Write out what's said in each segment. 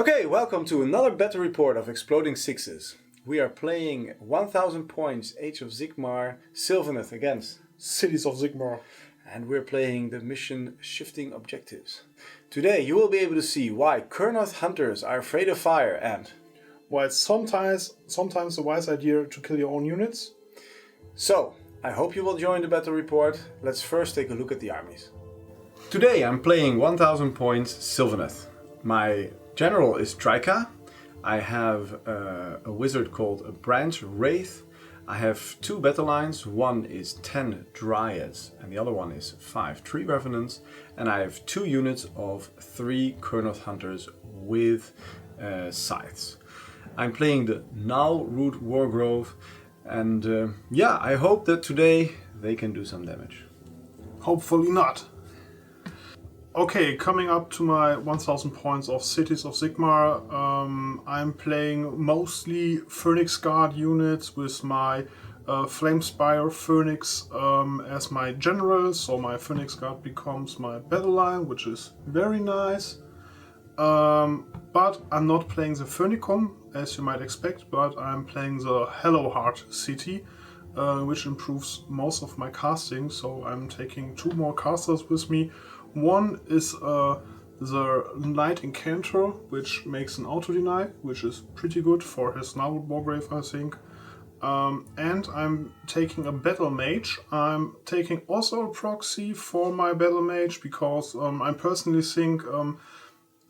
Okay, welcome to another battle report of Exploding Sixes. We are playing 1000 points Age of Sigmar Sylvaneth against Cities of Sigmar. And we're playing the mission Shifting Objectives. Today you will be able to see why Kurnoth hunters are afraid of fire and why it's sometimes a wise idea to kill your own units. So, I hope you will join the battle report. Let's first take a look at the armies. Today I'm playing 1000 points Sylvaneth. My general is Drycha. I have a wizard called a Branchwraith. I have two battle lines. One is 10 Dryads and the other one is 5 Tree Revenants. And I have two units of 3 Kurnoth hunters with scythes. I'm playing the Null Root Wargrowth. And yeah, I hope that today they can do some damage. Hopefully not. Okay, coming up to my 1000 points of Cities of Sigmar, I'm playing mostly Phoenix Guard units with my Flamespyre Phoenix as my general, so my Phoenix Guard becomes my battle line, which is very nice. But I'm not playing the Phoenicum, as you might expect, but I'm playing the Hello Heart City, which improves most of my casting, so I'm taking 2 more casters with me. One is the Knight-Incantor, which makes an auto-deny, which is pretty good for his Null Wargrave, I think. And I'm taking a Battlemage. I'm taking also a proxy for my Battlemage, because I personally think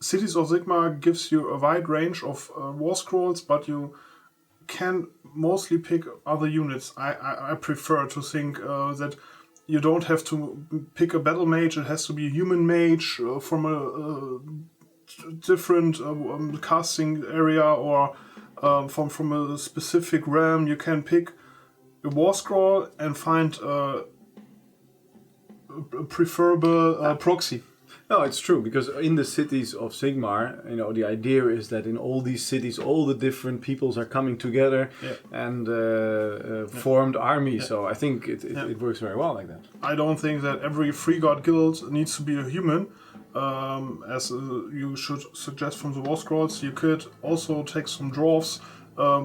Cities of Sigmar gives you a wide range of war scrolls, but you can mostly pick other units. I prefer to think that you don't have to pick a battle mage, it has to be a human mage from a different casting area or from a specific realm. You can pick a war scroll and find a preferable proxy. No, it's true, because in the Cities of Sigmar, you know, the idea is that in all these cities, all the different peoples are coming together and formed armies. So I think it works very well like that. I don't think that every Free God guild needs to be a human, as you should suggest from the war scrolls. You could also take some dwarves,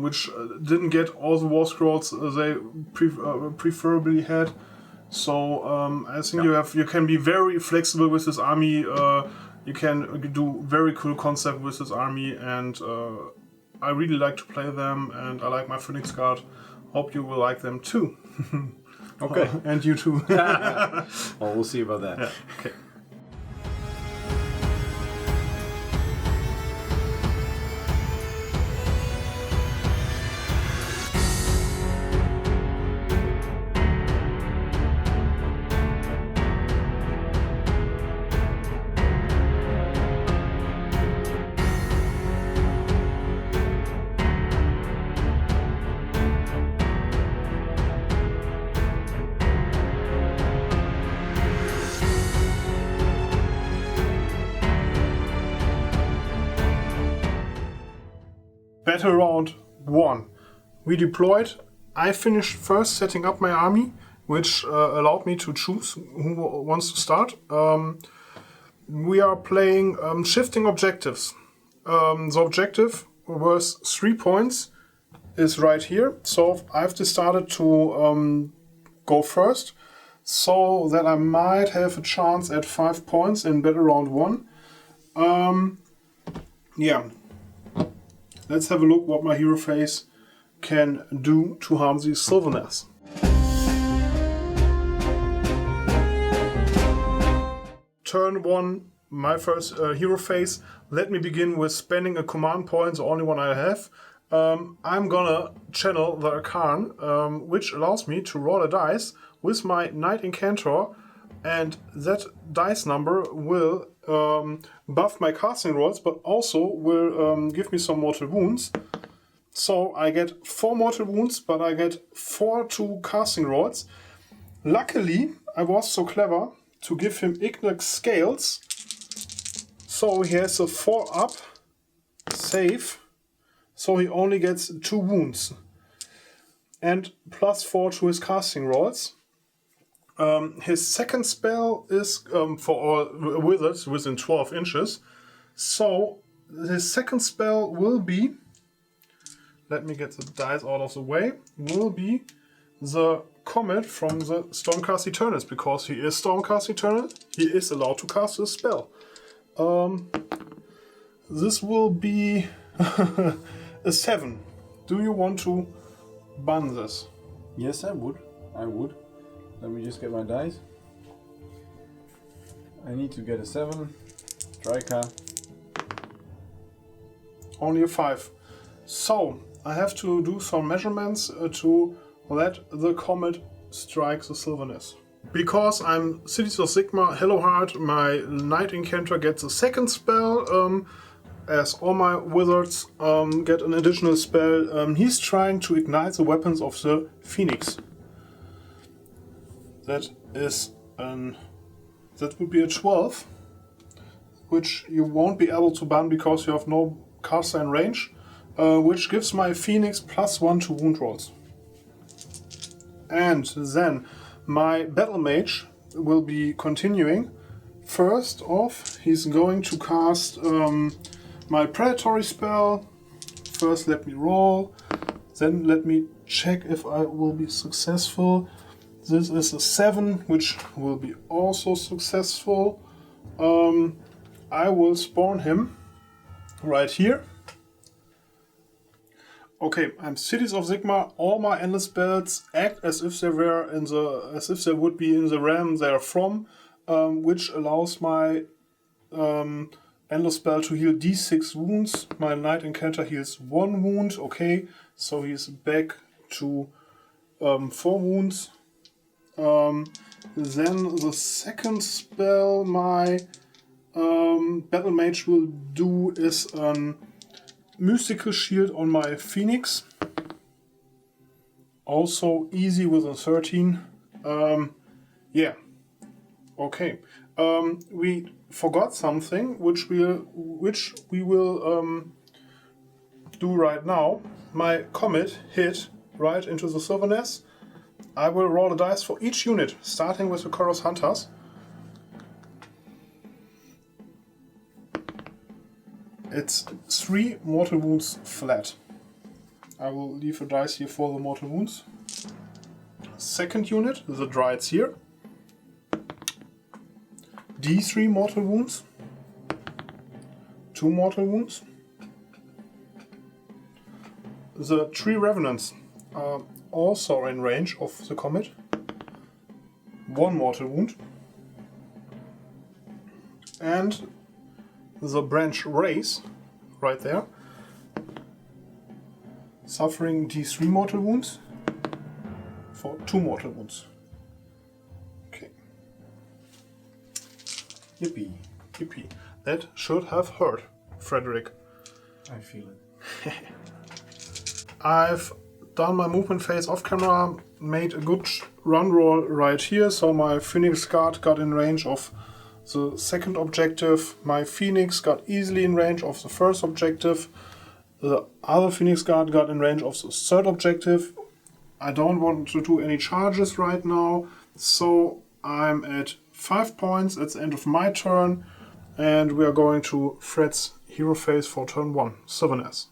which didn't get all the war scrolls they preferably had. So I think you can be very flexible with this army. You can do very cool concept with this army, and I really like to play them. And I like my Phoenix Guard. Hope you will like them too. Okay, and you too. Well, we'll see about that. Yeah. Okay. Battleround 1. We deployed. I finished first setting up my army, which allowed me to choose who wants to start. We are playing Shifting Objectives. The objective worth 3 points is right here. So I've decided to go first, so that I might have a chance at 5 points in Battleround 1. Yeah. Let's have a look what my hero phase can do to harm these Sylvaneth. Turn 1, my first hero phase. Let me begin with spending a command point, the only one I have. I'm gonna channel the Arcane, which allows me to roll a dice with my Knight-Incantor, and that dice number will buff my casting rolls, but also will give me some mortal wounds. So I get 4 mortal wounds, but I get 4 2 casting rolls. Luckily, I was so clever to give him Ignax scales, so he has a 4 up save, so he only gets 2 wounds and plus 4 to his casting rolls. His second spell is for all wizards within 12 inches. So his second spell will be, let me get the dice out of the way, will be the Comet from the Stormcast Eternals, because he is Stormcast Eternal, he is allowed to cast this spell. This will be a 7. Do you want to ban this? Yes, I would. I would. Let me just get my dice. I need to get a 7. Drycha. Only a 5. So, I have to do some measurements to let the Comet strike the Sylvaneth. Because I'm Cities of Sigmar, Hellowheart, my Knight-Incantor gets a second spell, as all my wizards get an additional spell. He's trying to ignite the weapons of the Phoenix. That would be a 12, which you won't be able to ban because you have no caster in range, which gives my Phoenix +1 to wound rolls. And then my Battlemage will be continuing. First off, he's going to cast my Predatory spell. First let me roll, then let me check if I will be successful. This is a 7, which will be also successful. I will spawn him right here. Okay, I'm Cities of Sigmar. All my endless spells act as if they would be in the realm they are from, which allows my endless spell to heal d6 wounds. My Knight-Incantor heals 1 wound. Okay, so he's back to 4 wounds. Then the second spell my Battlemage will do is Mystical Shield on my Phoenix. Also easy with a 13. Yeah. Okay. We forgot something which we will do right now. My Comet hit right into the Sylvaneth. I will roll a dice for each unit, starting with the Chorus Hunters. It's 3 mortal wounds flat. I will leave a dice here for the mortal wounds. Second unit, the Dryads here. D3 mortal wounds. 2 mortal wounds. The Tree Revenants are also in range of the Comet. 1 mortal wound. And the Branchwraith, right there, suffering D3 mortal wounds for 2 mortal wounds. Okay. Yippee, yippee. That should have hurt, Frederick. I feel it. I've done my movement phase off camera, made a good run roll right here, so my Phoenix Guard got in range of the second objective. My Phoenix got easily in range of the first objective. The other Phoenix Guard got in range of the third objective. I don't want to do any charges right now, so I'm at 5 points at the end of my turn, and we are going to Fred's hero phase for turn 1, Sylvaneth.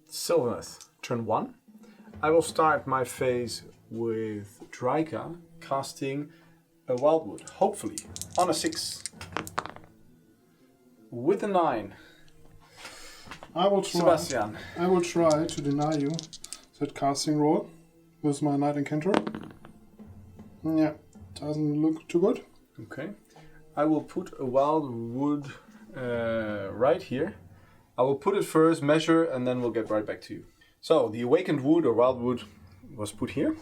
Sylvaneth, turn 1. I will start my phase with Drycha casting a Wildwood, hopefully on a 6. With a 9. I will try. Sebastian. I will try to deny you that casting roll with my Knight-Incantor. Yeah, doesn't look too good. Okay. I will put a Wildwood right here. I will put it first, measure, and then we'll get right back to you. So, the Awakened Wood or Wildwood was put here.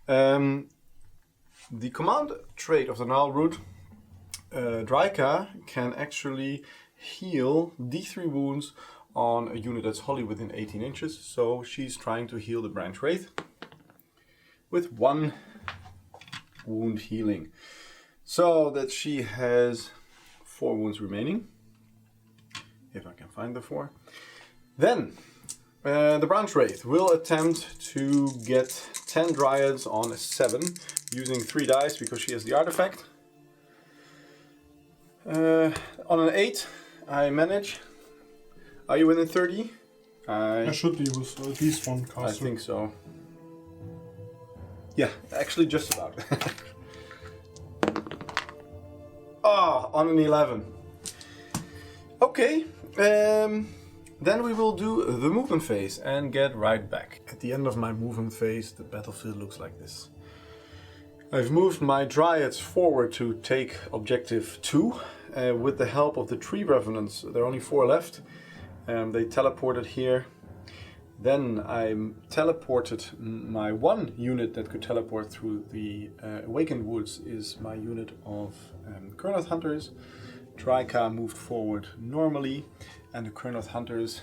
The command trait of the Gnarl Root, Drycha can actually heal D3 wounds on a unit that's wholly within 18 inches. So she's trying to heal the Branchwraith with 1 wound healing. So that she has 4 wounds remaining. If I can find the 4. Then the Branchwraith will attempt to get 10 Dryads on a 7 using 3 dice because she has the Artefact. On an 8, I manage. Are you within 30? I should be with at least one caster. I think so. Yeah, actually just about. On an 11. Okay, then we will do the movement phase and get right back. At the end of my movement phase, the battlefield looks like this. I've moved my Dryads forward to take objective 2 with the help of the Tree Revenants. There are only 4 left. They teleported here. Then I teleported my one unit that could teleport through the Awakened Woods is my unit of Kurnoth Hunters. Drycha moved forward normally, and the Kurnoth Hunters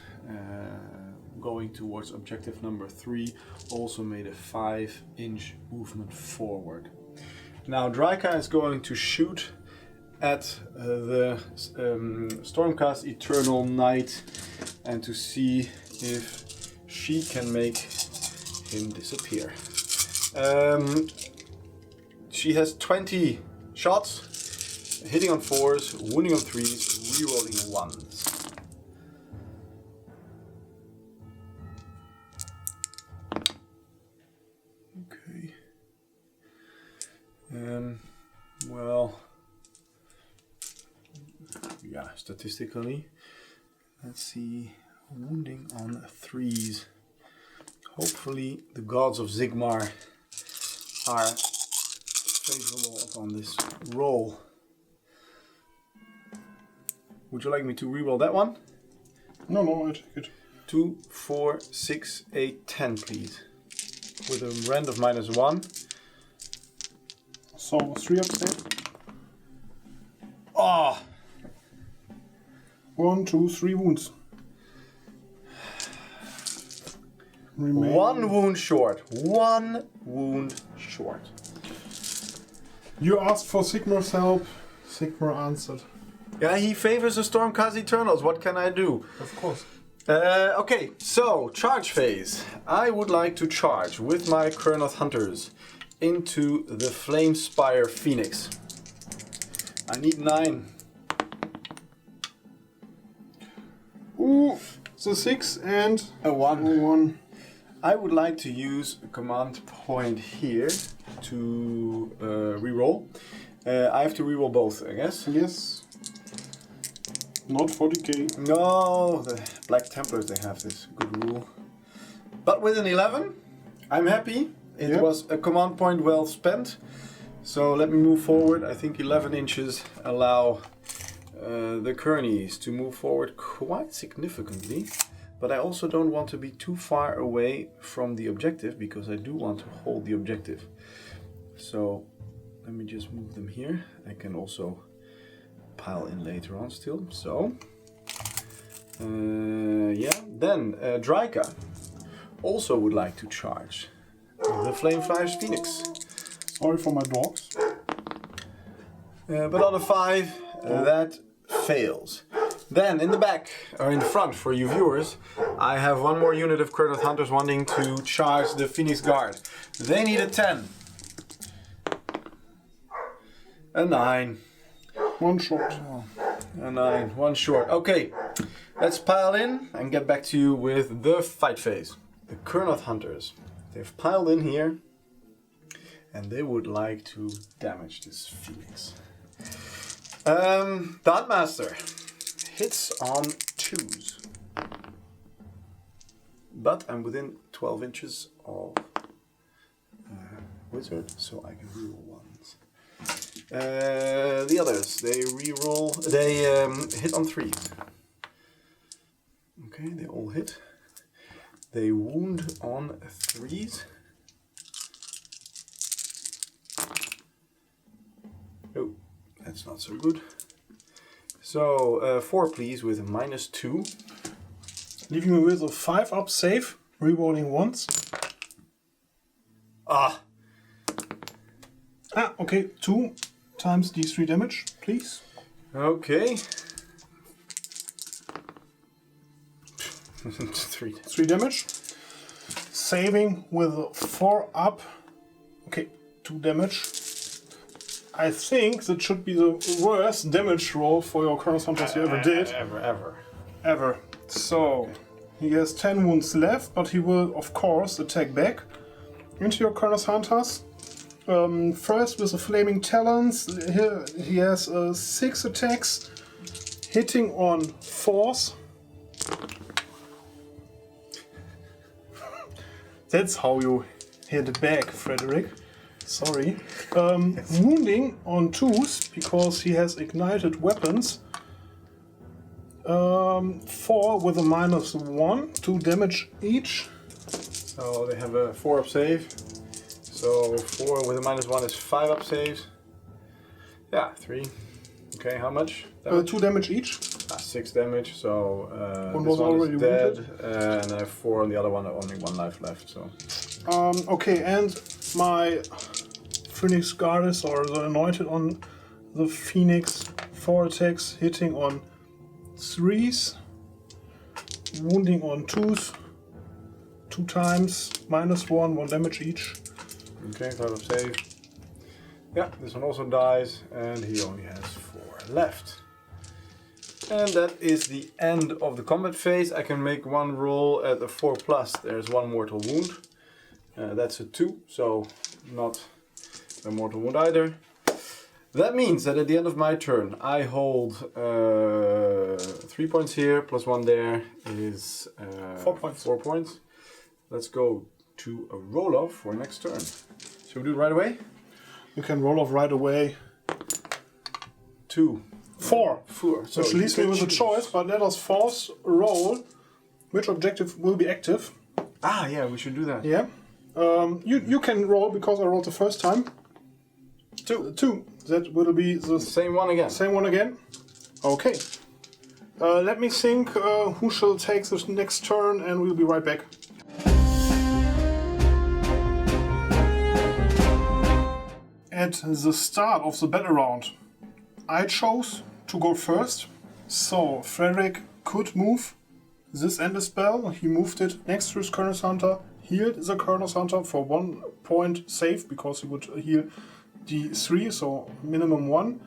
going towards objective number 3 also made a 5-inch movement forward. Now Drycha is going to shoot at the Stormcast Eternal Knight and to see if she can make him disappear. She has 20 shots, hitting on 4s, wounding on 3s, rerolling 1s. Okay. Well, yeah, statistically, let's see. Wounding on 3s. Hopefully the gods of Sigmar are favorable upon this roll. Would you like me to reroll that one? No, I take it. 2, 4, 6, 8, 10, please. With a rand of -1. So 3 up save. Ah! 1, 2, 3 wounds. Remaining. 1 wound short. 1 wound short. You asked for Sigmar's help. Sigmar answered. Yeah, he favors the Stormcast Eternals. What can I do? Of course. Okay, so charge phase. I would like to charge with my Kurnoth Hunters into the Flamespyre Phoenix. I need 9. Ooh, so 6 and A 1. 1. I would like to use a command point here to reroll. I have to reroll both, I guess. Yes. Not 40k. No, the Black Templars, they have this good rule. But with an 11, I'm happy. It was a command point well spent. So let me move forward. I think 11 inches allow the Kearneys to move forward quite significantly. But I also don't want to be too far away from the objective because I do want to hold the objective. So let me just move them here. I can also pile in later on still. So, yeah. Then Drycha also would like to charge the Flamespyre Phoenix. Sorry for my dogs. But on a 5, that fails. Then in the back, or in the front for you viewers, I have one more unit of Kurnoth Hunters wanting to charge the Phoenix Guard. They need a 10. A 9. 1 short. A 9. 1 short. Okay, let's pile in and get back to you with the fight phase. The Kurnoth Hunters. They've piled in here and they would like to damage this Phoenix. The Huntmaster hits on 2s. But I'm within 12 inches of Wizard, so I can reroll 1s. The others, they reroll, they hit on 3s. Okay, they all hit. They wound on 3s. Oh, that's not so good. So 4 please with a -2. Leaving me with a 5 up save, rerolling once. Okay, 2 times d3 damage, please. Okay. 3 damage. Saving with a 4 up. Okay, 2 damage. I think that should be the worst damage roll for your Colonel's Hunters you ever did. Ever. So, he has 10 wounds left, but he will, of course, attack back into your Colonel's Hunters. First with the Flaming Talons, here he has 6 attacks, hitting on 4s. That's how you hit back, Frederick. Sorry. Wounding on 2s, because he has ignited weapons. 4 with a -1, 2 damage each. So they have a 4-up save. So 4 with a -1 is 5-up saves. Yeah, 3. Okay, how much? 2 damage each. 6 damage, so one this was one already is dead, wounded. and I have 4 on the other one, only 1 life left. So Okay, and my Phoenix Guardis, or the Anointed on the Phoenix, 4 attacks, hitting on 3s, wounding on 2s, 2 times, -1, 1 damage each. okay, 5-up save. Yeah, this one also dies, and he only has 4 left. And that is the end of the combat phase. I can make one roll at a 4+. There's 1 mortal wound. That's a 2, so not a mortal wound either. That means that at the end of my turn, I hold 3 points here, plus 1 there is 4 points. 4 points. Let's go to a roll-off for next turn. Should we do it right away? You can roll off right away. 2. 4. 4. So Which leaves me with a choice, but let us force roll which objective will be active. Ah, yeah, we should do that. Yeah. You can roll because I rolled the first time. 2. That will be the Same one again. same one again. Okay. Let me think who shall take this next turn, and we'll be right back. At the start of the Battleround, I chose to go first. So Frederick could move this endless spell. He moved it next to his Colonel's Hunter, healed the Colonel's Hunter for 1 point save, because he would heal D3, so minimum 1.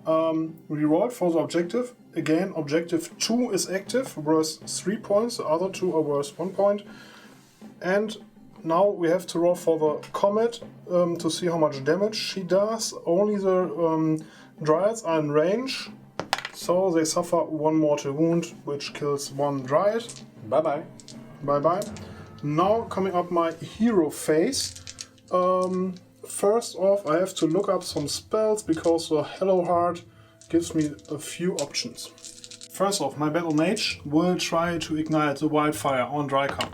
Reroll for the objective. Again, objective 2 is active, worth 3 points, the other 2 are worth 1 point. And now we have to roll for the Comet to see how much damage she does. Only the Dryads are in range, so they suffer 1 mortal wound, which kills 1 Dryad. Bye-bye. Bye-bye. Now coming up my hero phase. First off, I have to look up some spells, because the Hello Heart gives me a few options. First off, my Battlemage will try to ignite the Wildfire on Drycha.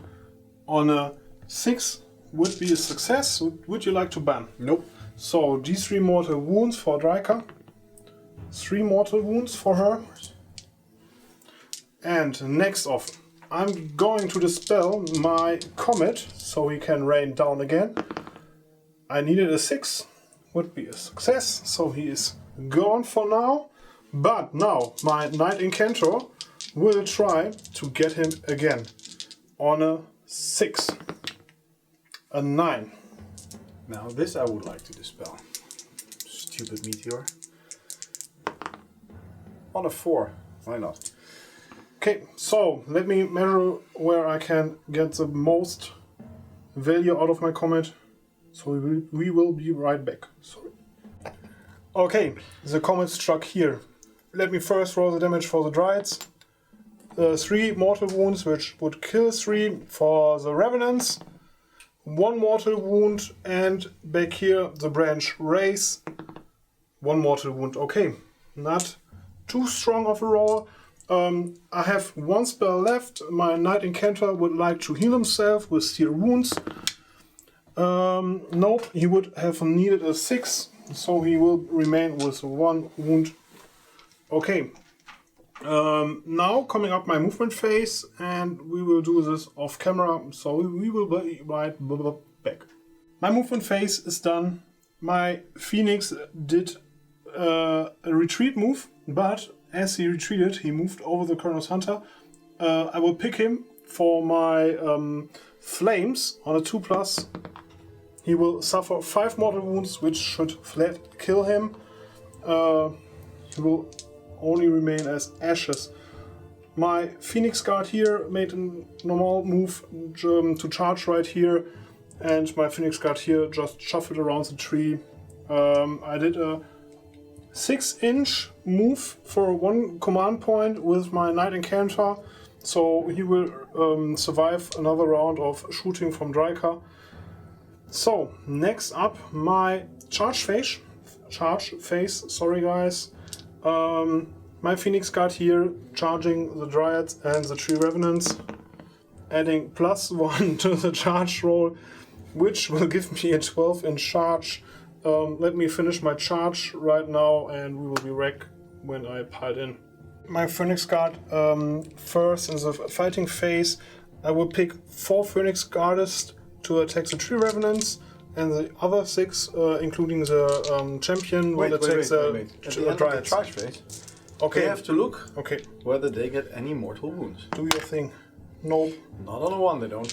On a 6 would be a success. Would you like to ban? Nope. So D3 mortal wounds for Drycha. 3 mortal wounds for her. And next off, I'm going to dispel my Comet so he can rain down again. I needed a 6, would be a success, so he is gone for now. But now my Knight-Incantor will try to get him again on a 6. A 9. Now this I would like to dispel. Stupid meteor. On a 4. Why not? Okay, so let me measure where I can get the most value out of my Comet. So we will be right back. Sorry. Okay, the Comet struck here. Let me first roll the damage for the Dryads. 3 mortal wounds, which would kill 3 for the Revenants. 1 mortal wound, and back here the Branchwraith. 1 mortal wound. Okay, not too strong of a roll. I have 1 spell left. My Knight-Incantor would like to heal himself with Sear wounds. Nope, he would have needed a 6, so he will remain with 1 wound. Okay. Now coming up my movement phase, and we will do this off camera, so we will be right back. My movement phase is done. My Phoenix did a retreat move, but as he retreated, he moved over the Colonel's Hunter. I will pick him for my flames on a 2+. He will suffer 5 mortal wounds, which should flat kill him. He will only remain as ashes. My Phoenix Guard here made a normal move to charge right here, and my Phoenix Guard here just shuffled around the tree. I did a 6-inch move for 1 command point with my Knight-Incantor, so he will survive another round of shooting from Drycha. So, next up, my charge phase. Sorry guys. My Phoenix Guard here, charging the Dryads and the Tree Revenants, adding +1 to the charge roll, which will give me a 12-inch charge. Let me finish my charge right now, and we will be back when I pile in. My Phoenix Guard, first in the fighting phase, I will pick 4 Phoenix Guardists to attack the Tree Revenants, and the other 6, including the champion, will attack the Dryads. Charge phase. Okay. You have to look Okay. whether they get any mortal wounds. Do your thing. Nope. Not on a 1, they don't.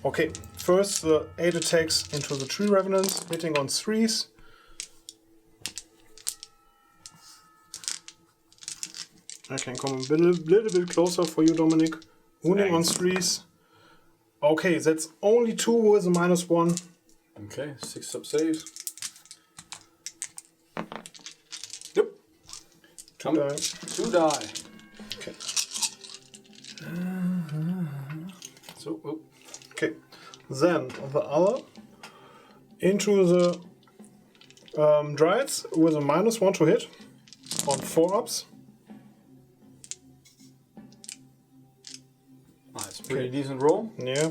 Okay. First, the 8 attacks into the Tree Revenants, hitting on 3s. I can come a little bit closer for you, Dominic. Wounding on 3s. Okay, that's only 2 with a -1. Okay, 6 sub-saves. Yep. Come. 2 die. Okay. So, oh. Okay. Then the other into the Dryads with a -1 to hit on 4-ups. It's a pretty decent roll. Yeah.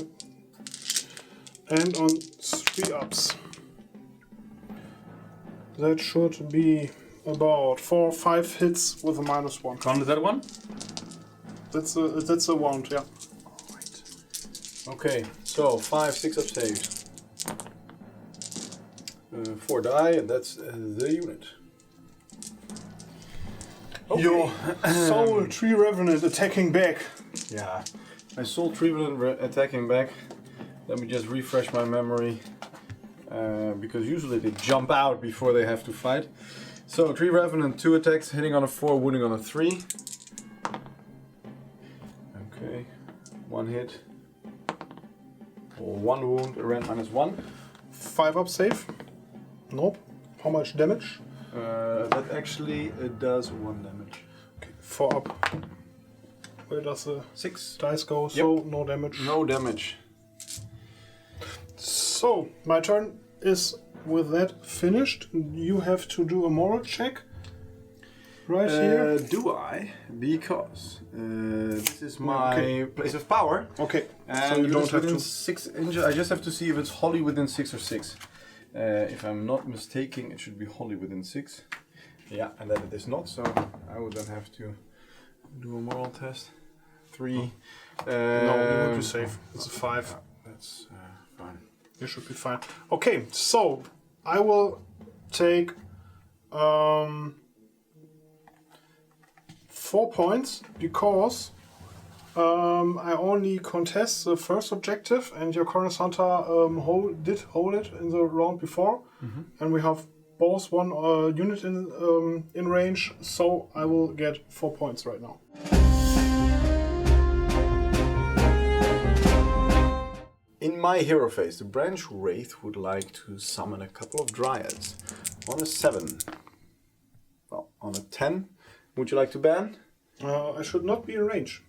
And on 3-ups. That should be about 4 or 5 hits with a -1. Counted that one? That's a wound, yeah. Alright. Okay, so 5 6-up saves. 4 die, and that's the unit. Okay. Your Soul Tree Revenant attacking back. Yeah, I saw Tree Revenant attacking back. Let me just refresh my memory, because usually they jump out before they have to fight. So Tree Revenant, 2 attacks, hitting on a 4, wounding on a 3. Okay, 1 hit. Or 1 wound, a rend -1. 5-up save. Nope. How much damage? That actually does 1 damage. Okay, 4-up. Where does the 6. dice go? So no damage. No damage. So my turn is with that finished. You have to do a moral check. Right here. Do I? Because this is my place of power. Okay. And so you don't have within to. 6 inches. I just have to see if it's wholly within 6 or 6. If I'm not mistaken, it should be wholly within 6. Yeah, and then it is not. So I would then have to do a moral test. 3. No, you would be safe. It's a 5. That's fine. You should be fine. Okay, so I will take 4 points because I only contest the first objective, and your Cornus Hunter did hold it in the round before, and we have both one unit in range, so I will get 4 points right now. In my hero phase, the Branchwraith would like to summon a couple of Dryads. On a 7. Well, on a 10. Would you like to ban? I should not be in range.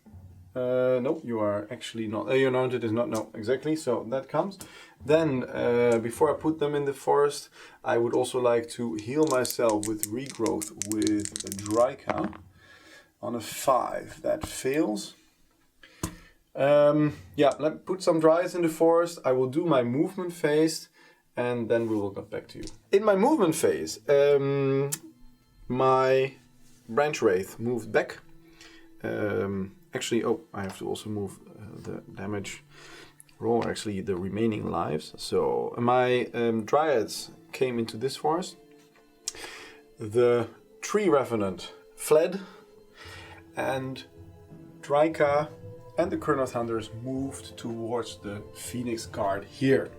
No, you are actually not. Your Anointed is not. No, exactly. So that comes. Then, before I put them in the forest, I would also like to heal myself with Regrowth with Drycha. On a 5. That fails. Yeah, let me put some Dryads in the forest. I will do my movement phase, and then we will get back to you. In my movement phase, my Branchwraith moved back. Actually, I have to also move the damage roll, actually the remaining lives. So my Dryads came into this forest. The Tree Revenant fled, and Drycha and the Kurnoth Hunters moved towards the Phoenix Guard here.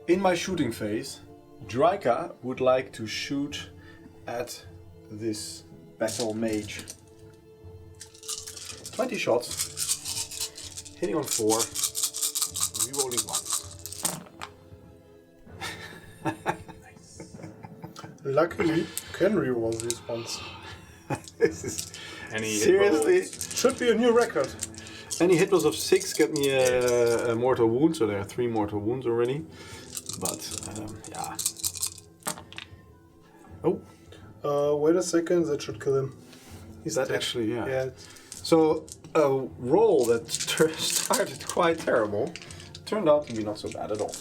in my shooting phase, Drycha would like to shoot at this Battlemage. 20 shots, hitting on 4, rerolling 1. Luckily, you can reroll these ones. This is Any seriously. Should be a new record. Any hit rolls of 6 get me a mortal wound, so there are 3 mortal wounds already. But yeah. Oh, Wait a second, that should kill him. He's that dead. actually, yeah. Yeah. So a roll that started quite terrible turned out to be not so bad at all.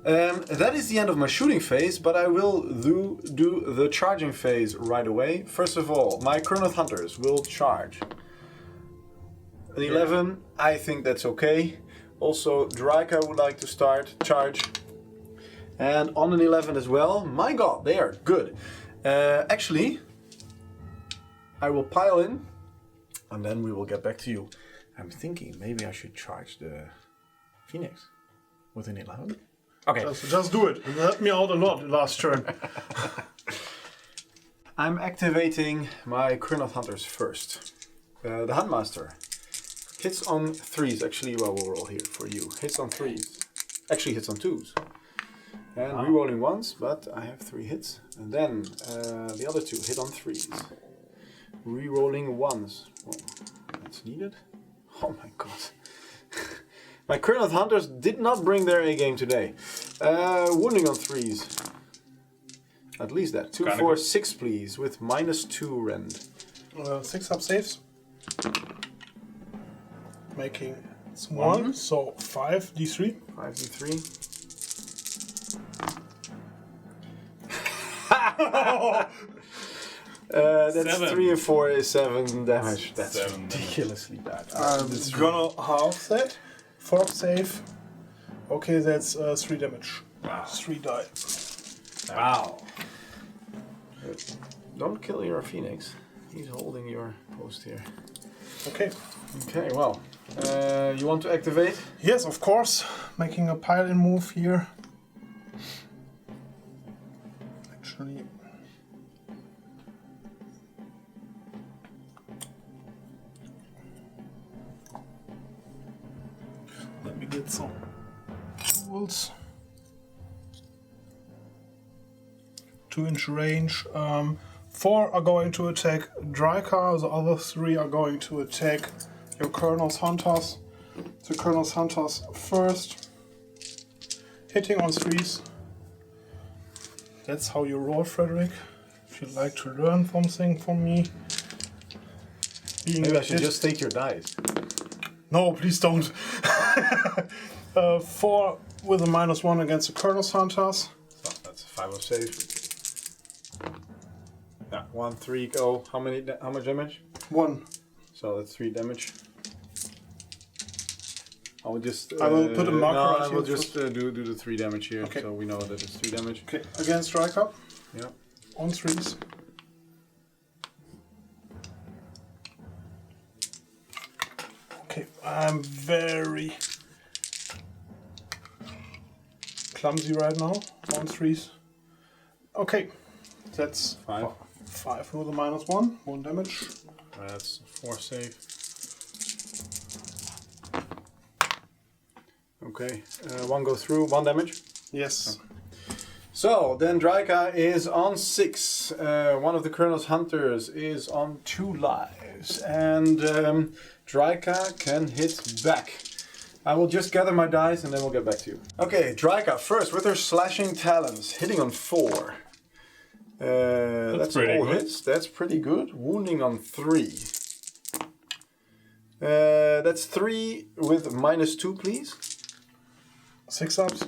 That is the end of my shooting phase, but I will do the charging phase right away. First of all, my Chronoth Hunters will charge. An 11, I think that's okay. Also, Drycha would like to start charge. And on an 11 as well. My god, they are good. Actually, I will pile in, and then we will get back to you. I'm thinking maybe I should charge the Phoenix with an 11. Okay. Just do it. It helped me out a lot last turn. I'm activating my Chronoth Hunters first. The Huntmaster hits on 3s. Actually, well, we'll roll here for you. Hits on 3s. Actually, hits on 2s. And rerolling 1s, but I have 3 hits. And then the other 2 hit on 3s. Rerolling 1s. Oh, that's needed. Oh my god. My Chronoth Hunters did not bring their A game today. Wounding on 3s. At least that. 2, 4, 6, please, with -2 rend. 6 up saves. Making 1, so 5d3. 5d3. That's 7. 3 and 4 is 7 damage. That's 7 ridiculously bad. I'm gonna half that. 4 save. Okay, that's 3 damage. Wow. 3 die. Wow. Don't kill your Phoenix. He's holding your post here. Okay. Okay, well. You want to activate? Yes, of course. Making a pile-in move here. Actually, let me get some tools. 2-inch range. 4 are going to attack Drycha, the other 3 are going to attack your Chronoth Hunters. The Chronoth Hunters first. Hitting on 3s. That's how you roll, Frederick. If you'd like to learn something from me. Maybe I should just take your dice. No, please don't. 4 with a -1 against the Chronoth Hunters. So that's a 5 of save. Yeah, 1, 3, go. How much damage? 1. So that's 3 damage. I will just. I will put a marker No, right I will here just do the 3 damage here, Okay. so we know that it's 3 damage. Okay, against Drycha. Yeah. On 3s. Okay, I'm very clumsy right now. On 3s. Okay, that's 5. 5 with a -1. 1 damage. That's 4 save. Okay, 1 go through, 1 damage. Yes. So then Drycha is on 6. One of the Chronoth Hunters is on 2 lives, and Drycha can hit back. I will just gather my dice and then we'll get back to you. Okay, Drycha first with her slashing talons, hitting on 4. That's pretty all good. hits. That's pretty good. Wounding on 3. That's 3 with -2, please. 6 ups.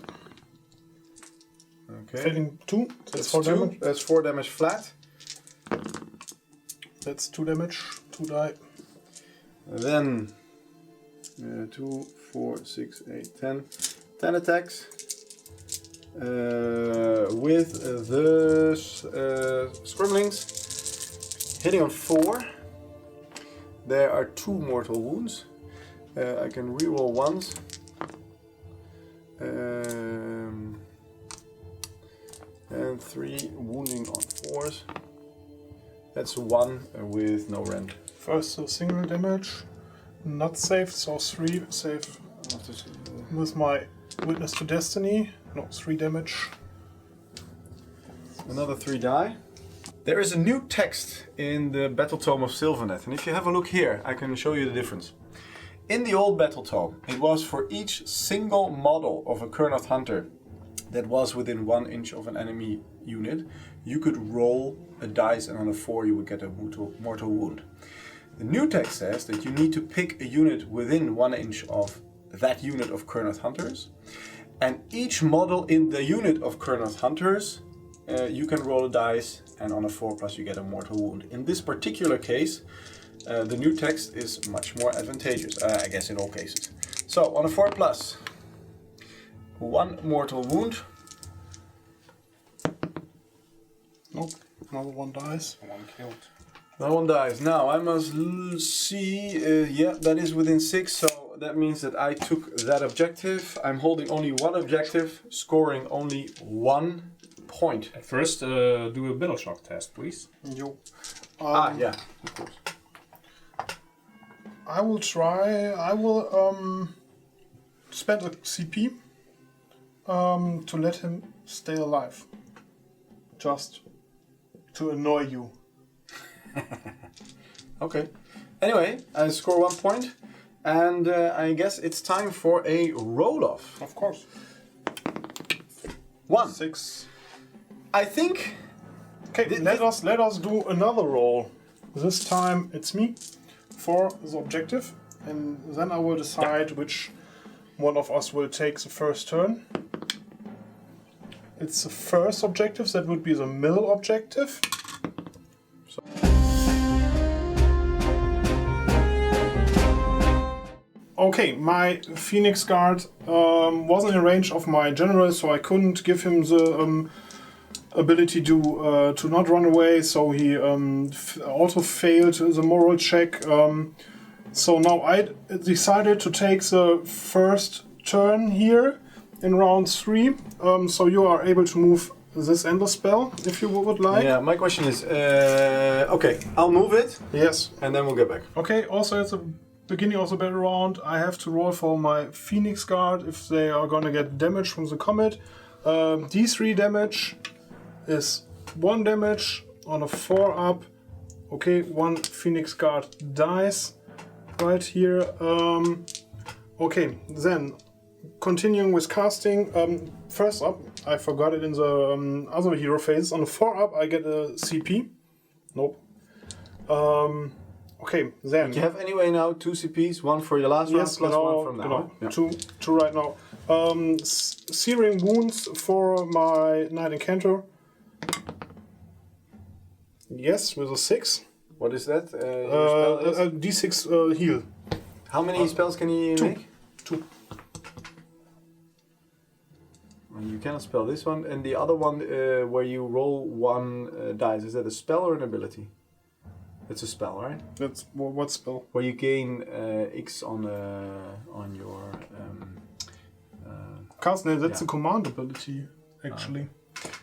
Okay. Failing 2. That's 4 2. damage. That's 4 damage flat. That's 2 damage. 2 die. Then 2, 4, 6, 8, 10. 10 attacks. With the Scribblings. Hitting on 4. There are 2 mortal wounds. I can reroll 1s. and 3 wounding on 4s. That's 1 with no rend. First, so single damage, not saved, so 3 save with my Witness to Destiny. No, 3 damage. Another 3 die. There is a new text in the Battle Tome of Sylvaneth, and if you have a look here, I can show you the difference. In the old Battle Tome, it was for each single model of a Kurnoth Hunter that was within 1 inch of an enemy unit, you could roll a dice, and on a 4 you would get a mortal wound. The new text says that you need to pick a unit within 1 inch of that unit of Kurnoth Hunters, and each model in the unit of Kurnoth Hunters you can roll a dice, and on a 4+ you get a mortal wound. In this particular case, the new text is much more advantageous, I guess in all cases. So on a 4+, 1 mortal wound. Nope, another 1 dies. 1 killed. Another 1 dies. Now I must see, yeah, that is within 6, so that means that I took that objective. I'm holding only 1 objective, scoring only 1 point. First, do a battle shock test, please. Yo. Yeah, of course. I will try. I will spend a CP to let him stay alive. Just to annoy you. Okay. Anyway, I score 1 point, and I guess it's time for a roll-off. Of course. 1. 6. I think. Okay, let us do another roll. This time it's me for the objective, and then I will decide which one of us will take the first turn. It's the first objective, that would be the middle objective. Okay, my Phoenix Guard wasn't in range of my general, so I couldn't give him the ability to not run away, so he also failed the moral check. So now I decided to take the first turn here in round 3. So you are able to move this endless spell if you would like. Yeah, my question is, okay, I'll move it. Yes. And then we'll get back. Okay, also at the beginning of the battle round, I have to roll for my Phoenix Guard if they are gonna get damage from the comet. D3 damage is 1 damage on a 4 up. Okay, 1 Phoenix Guard dies right here. Okay, then continuing with casting. First up, I forgot it in the other hero phase. On a 4 up, I get a CP. Nope. Okay, then. You have anyway now 2 CPs, 1 for your last round, plus 1 from now. Yeah. Two right now. Searing wounds for my Knight-Incantor. Yes, with a 6. What is that? Your spell is? D6 heal. How many spells can he make? 2. You cannot spell this one, and the other one where you roll 1 dice. Is that a spell or an ability? It's a spell, right? That's what spell? Where you gain X on your. Castle, that's a command ability, actually.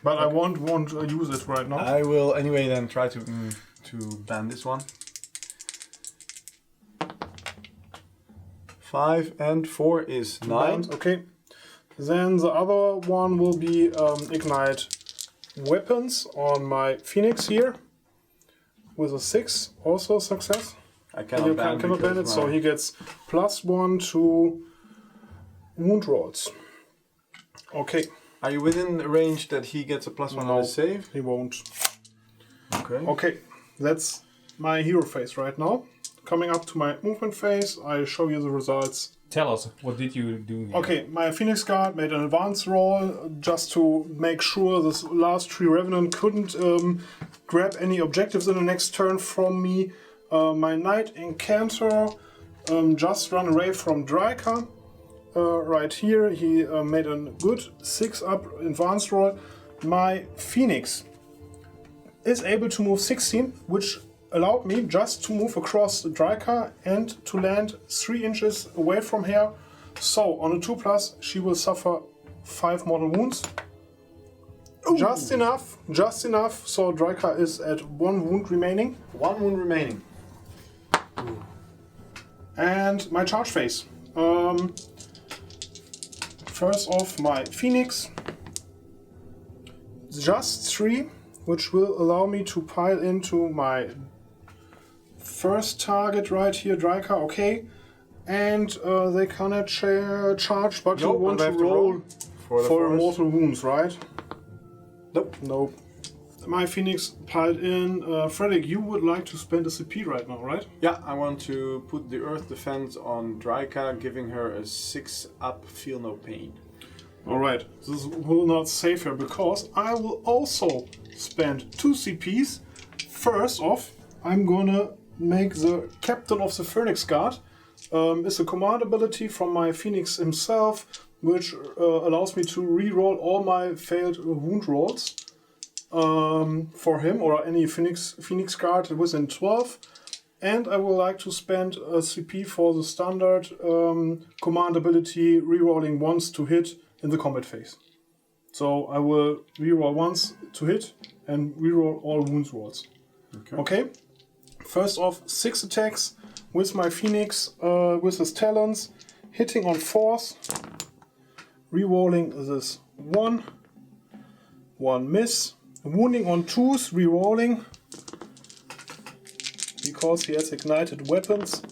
But okay. I won't use it right now. I will anyway then try to ban this one. 5 and 4 is 9. Okay. Then the other one will be Ignite Weapons on my Phoenix here. With a 6, also success. I cannot ban it, so he gets +1 to wound rolls. Okay. Are you within range that he gets a +1 on his save? He won't. Okay. Okay, that's my hero phase right now. Coming up to my movement phase, I show you the results. Tell us, what did you do here? Okay, my Phoenix Guard made an advance roll just to make sure this last Tree Revenant couldn't grab any objectives in the next turn from me. My Knight-Incantor just ran away from Drycha. Right here, he made a good 6-up advance roll. My Phoenix is able to move 16, which allowed me just to move across Drycha and to land 3 inches away from here. So on a 2+, she will suffer 5 mortal wounds. Just enough. So Drycha is at 1 wound remaining. 1 wound remaining. And my charge phase. First off, my Phoenix. Just 3, which will allow me to pile into my first target right here, Drycha. Okay. And they cannot charge, but you want to roll for mortal wounds, right? Nope. My Phoenix piled in. Frederick, you would like to spend a CP right now, right? Yeah, I want to put the Earth Defense on Drycha, giving her a 6 up, feel no pain. Alright, this will not save her because I will also spend 2 CPs. First off, I'm gonna make the Captain of the Phoenix Guard. It's a command ability from my Phoenix himself, which allows me to reroll all my failed wound rolls for him or any Phoenix Guard within 12. And I would like to spend a CP for the standard command ability, rerolling once to hit in the combat phase. So I will reroll once to hit and reroll all wounds rolls. Okay. First off, 6 attacks with my Phoenix with his talons, hitting on 4s, rerolling this 1 miss, wounding on 2s, rerolling because he has ignited weapons.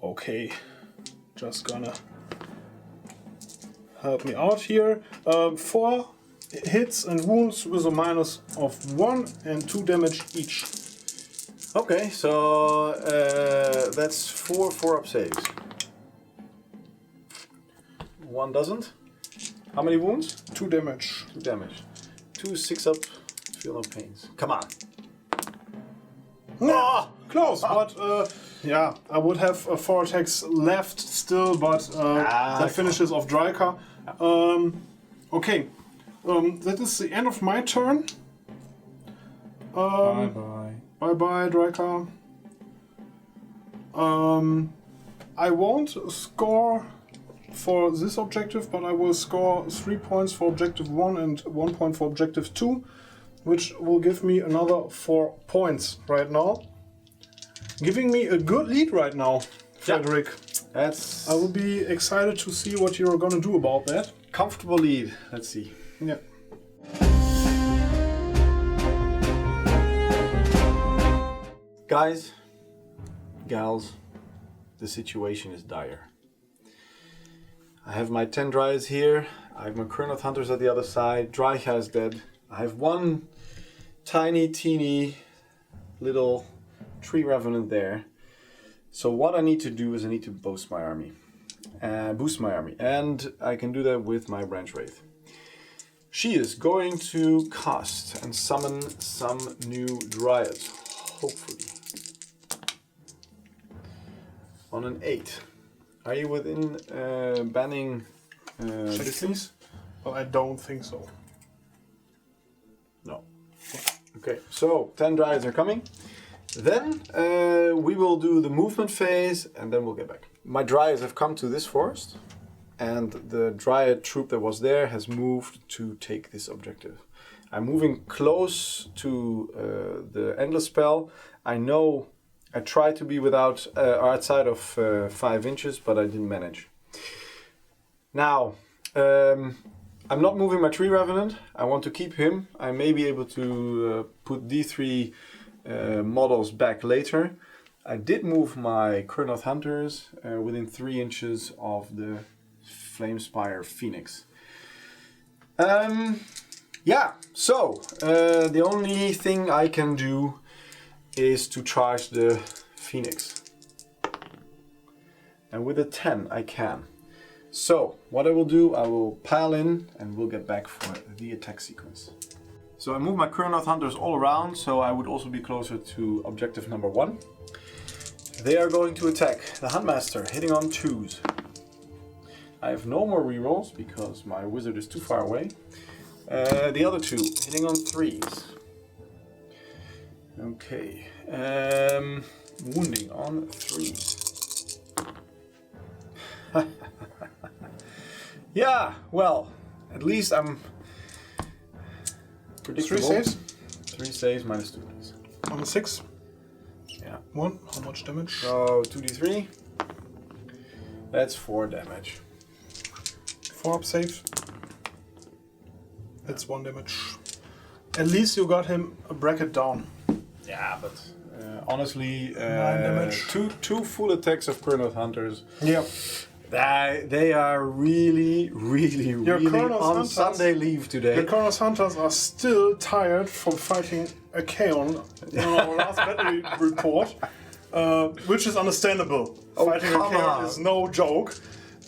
Okay, just gonna help me out here. 4 hits and wounds with a minus of 1 and 2 damage each. Okay, so that's 4 up saves. 1 doesn't. How many wounds? 2 damage. 2 damage. 2 6 up, feel no pains. Come on. Ah, close, but yeah, I would have 4 attacks left still, but that finishes off Drycha. Okay, that is the end of my turn. Bye-bye. Bye-bye, Drycha. I won't score for this objective, but I will score 3 points for objective 1 and 1 point for objective 2, which will give me another 4 points right now. Giving me a good lead right now, Frederick. Yeah. I will be excited to see what you're gonna do about that. Comfortable lead. Let's see. Yeah. Guys, gals, the situation is dire. I have my 10 Dryads here. I have my Chronoth Hunters at the other side. Drycha is dead. I have one tiny, teeny, little Tree Revenant there. So what I need to do is I need to boost my army. And I can do that with my Branchwraith. She is going to cast and summon some new Dryads, hopefully. On an 8. Are you within banning distance? Well, I don't think so. No. Okay, so 10 Dryads are coming. Then we will do the movement phase and then we'll get back. My Dryads have come to this forest and the Dryad troop that was there has moved to take this objective. I'm moving close to the Endless Spell. I know I tried to be without outside of 5 inches, but I didn't manage. Now, I'm not moving my Tree Revenant. I want to keep him. I may be able to put D3 models back later. I did move my Chronoth Hunters within 3 inches of the Flamespyre Phoenix. Yeah, so the only thing I can do is to charge the Phoenix. And with a 10 I can. So what I will do, I will pile in and we'll get back for the attack sequence. So I move my Chronoth Hunters all around, so I would also be closer to objective number 1. They are going to attack the Huntmaster, hitting on 2s. I have no more rerolls because my wizard is too far away. The other 2 hitting on 3s. Okay, wounding on 3s. Yeah, well, at least predictable. 3 saves. 3 saves minus 2, please. On a 6. Yeah. 1. How much damage? So 2d3. That's 4 damage. 4 up save. That's 1 damage. At least you got him a bracket down. Yeah, but honestly, 9 damage. Two full attacks of Chronos Hunters. Yeah. They are really on Hunters, Sunday leave today. The Chronos Hunters are still tired from fighting a Kaon in our last battle report, which is understandable. Fighting a Kaon is no joke.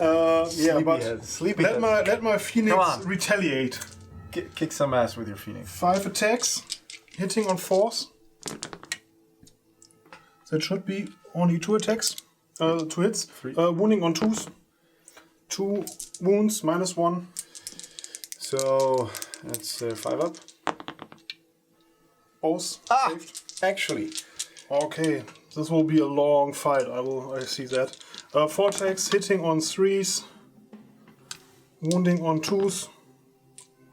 Yeah, but let my Phoenix retaliate. Kick some ass with your Phoenix. 5 attacks, hitting on 4s. That should be only 2 attacks, 2 hits. Wounding on 2s. 2 wounds, minus 1. So that's 5 up. Both saved. Actually. Okay, this will be a long fight. I see that. 4 attacks, hitting on 3s, wounding on 2s.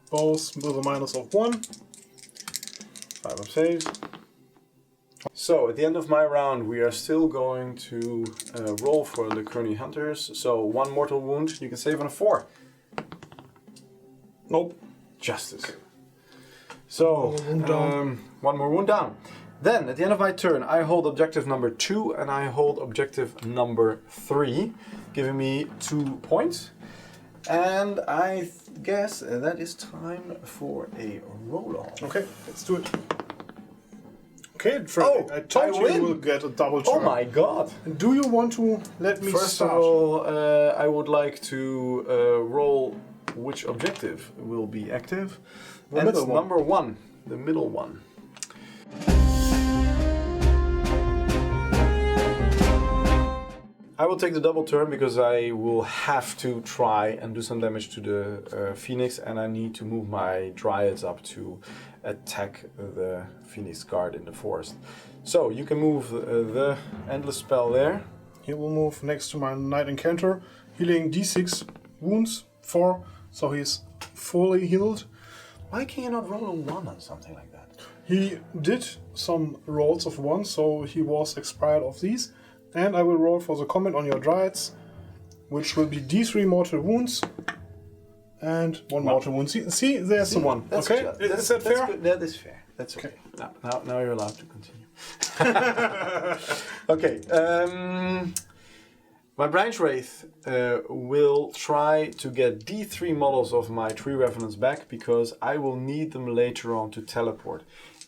Both with a minus of 1. 5 up saves. So, at the end of my round, we are still going to roll for the Chronos Hunters. So, 1 mortal wound, you can save on a 4. Nope. Justice. So, 1 more wound down. Then, at the end of my turn, I hold objective number 2 and I hold objective number 3, giving me 2 points. And I guess that is time for a roll-off. Okay, let's do it. Okay, Freddy, I told you you will get a double turn. Oh my god! Do you want to let me First start? of all, I would like to roll which objective will be active. The and middle it's one. number 1, the middle one. I will take the double turn because I will have to try and do some damage to the Phoenix, and I need to move my Dryads up to attack the Phoenix Guard in the forest. So you can move the Endless spell there. He will move next to my Knight-Incantor, healing d6 wounds, 4, so he's fully healed. Why can you not roll a 1 on something like that? He did some rolls of 1, so he was expired of these. And I will roll for the comment on your Dryads, which will be d3 mortal wounds and 1 mortal wound. See, there's the 1. Okay, is that fair? Good. That is fair. That's okay. Now you're allowed to continue. Okay. My Branchwraith will try to get D3 models of my Tree Revenants back because I will need them later on to teleport.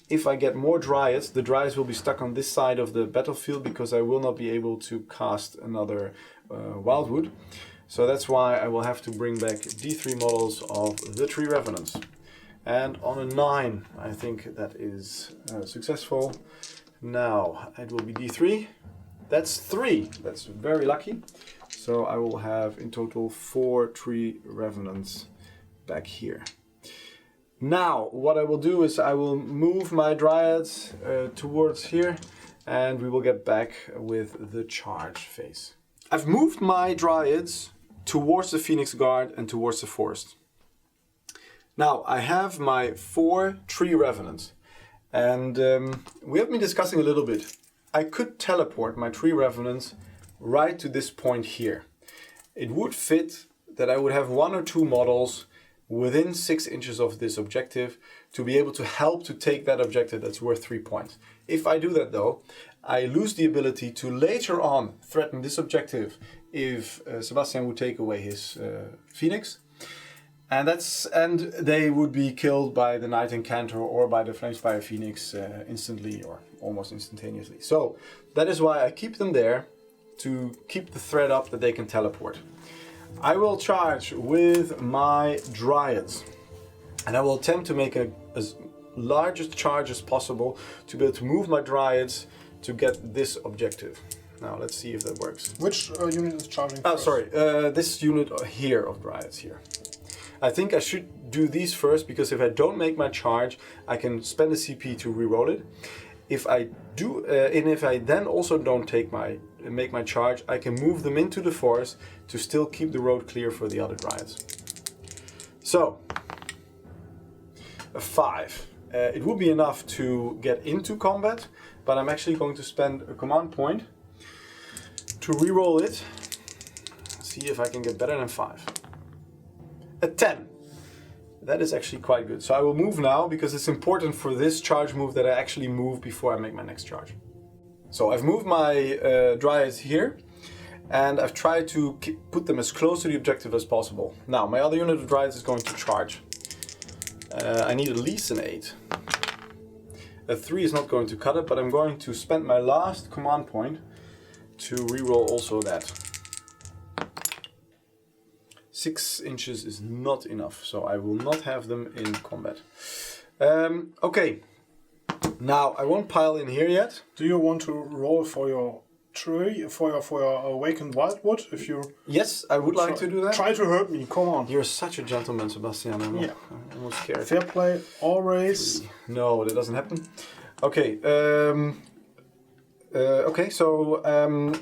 If I get more Dryads, the Dryads will be stuck on this side of the battlefield because I will not be able to cast another Wildwood. So that's why I will have to bring back D3 models of the Tree Revenants. And on a 9, I think that is successful. Now it will be D3. That's 3. That's very lucky. So I will have in total 4 Tree Revenants back here. Now, what I will do is I will move my Dryads towards here and we will get back with the charge phase. I've moved my Dryads towards the Phoenix Guard and towards the forest. Now, I have my 4 Tree Revenants and we have been discussing a little bit. I could teleport my Tree Revenants right to this point here. It would fit that I would have 1 or 2 models within 6 inches of this objective to be able to help to take that objective that's worth 3 points. If I do that though, I lose the ability to later on threaten this objective if Sebastian would take away his Phoenix. And they would be killed by the Knight-Incantor or by the Flamespyre Phoenix instantly or almost instantaneously. So that is why I keep them there to keep the threat up that they can teleport. I will charge with my Dryads and I will attempt to make as large a charge as possible to be able to move my Dryads to get this objective. Now let's see if that works. Which unit is charging first? Oh, sorry, this unit here of Dryads here. I think I should do these first because if I don't make my charge, I can spend a CP to reroll it. If I do, and if I then also don't make my charge, I can move them into the forest to still keep the road clear for the other Dryads. So, a 5. It would be enough to get into combat, but I'm actually going to spend a command point to reroll it. See if I can get better than 5. A 10. That is actually quite good. So I will move now because it's important for this charge move that I actually move before I make my next charge. So I've moved my Dryads here, and I've tried to put them as close to the objective as possible. Now, my other unit of Dryads is going to charge. I need at least an 8. A 3 is not going to cut it, but I'm going to spend my last command point to reroll also that. 6 inches is not enough, so I will not have them in combat. Okay, now I won't pile in here yet. Do you want to roll for your tree, for your awakened wildwood? If you Yes, I would like to do that. Try to hurt me. Come on. You're such a gentleman, Sebastian. I'm almost scared. Fair play, always. No, that doesn't happen. Okay.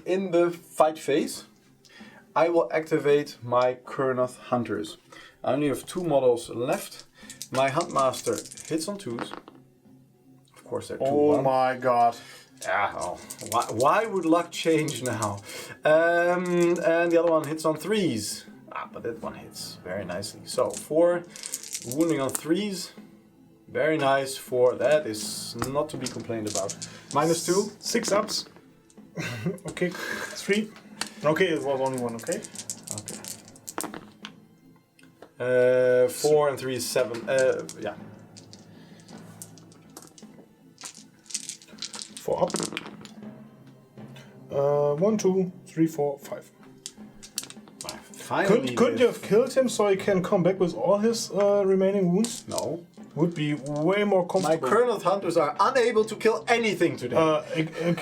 In the fight phase, I will activate my Kurnoth Hunters. I only have 2 models left. My Huntmaster hits on 2s. Of course, they're 2. Oh my god. Yeah, oh. Why would luck change now? And the other one hits on 3s. But that one hits very nicely. So 4 wounding on 3s. Very nice. 4. That is not to be complained about. -2. 6 ups. Okay. 3. Okay, it was only 1. Okay. Okay. 4 and 3 is 7. Yeah. 4 up. 1, 2, 3, 4, 5. Finally, Couldn't you have killed him so he can come back with all his remaining wounds? No. Would be way more My comfortable. Kurnoth Hunters are unable to kill anything today.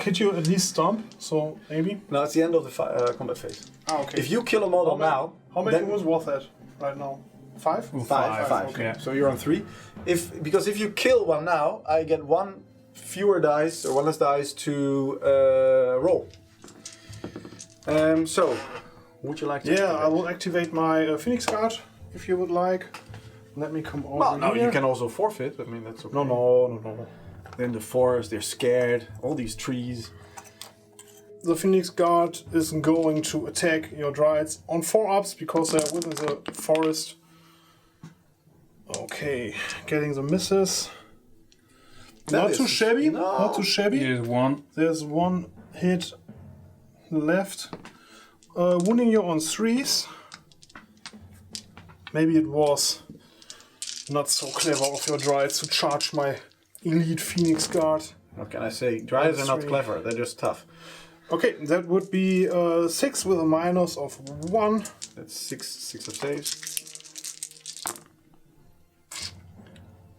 Could you at least stomp? So maybe. No, it's the end of the combat phase. Ah, okay. If you kill a model now, How many then wounds was that right now? 5? 5. Okay. Yeah. So you're on 3. Because if you kill one now, I get 1 fewer dice or 1 less dice to roll. So, would you like to? Yeah, I will activate my Phoenix Guard if you would like. Let me come over Well, no, here. you can also forfeit. I mean, that's okay. No. They're in the forest. They're scared. All these trees. The Phoenix Guard is going to attack your Dryads on 4 ups because they're within the forest. Okay, getting the misses. Not too shabby. No. Not too shabby. Here's 1. There's 1 hit left. Wounding you on 3s. Maybe it was not so clever of your Dryads to charge my elite Phoenix Guard. What can I say? Dryads are not 3. clever. They're just tough. Okay, that would be 6 with a minus of 1. That's 6 of saves.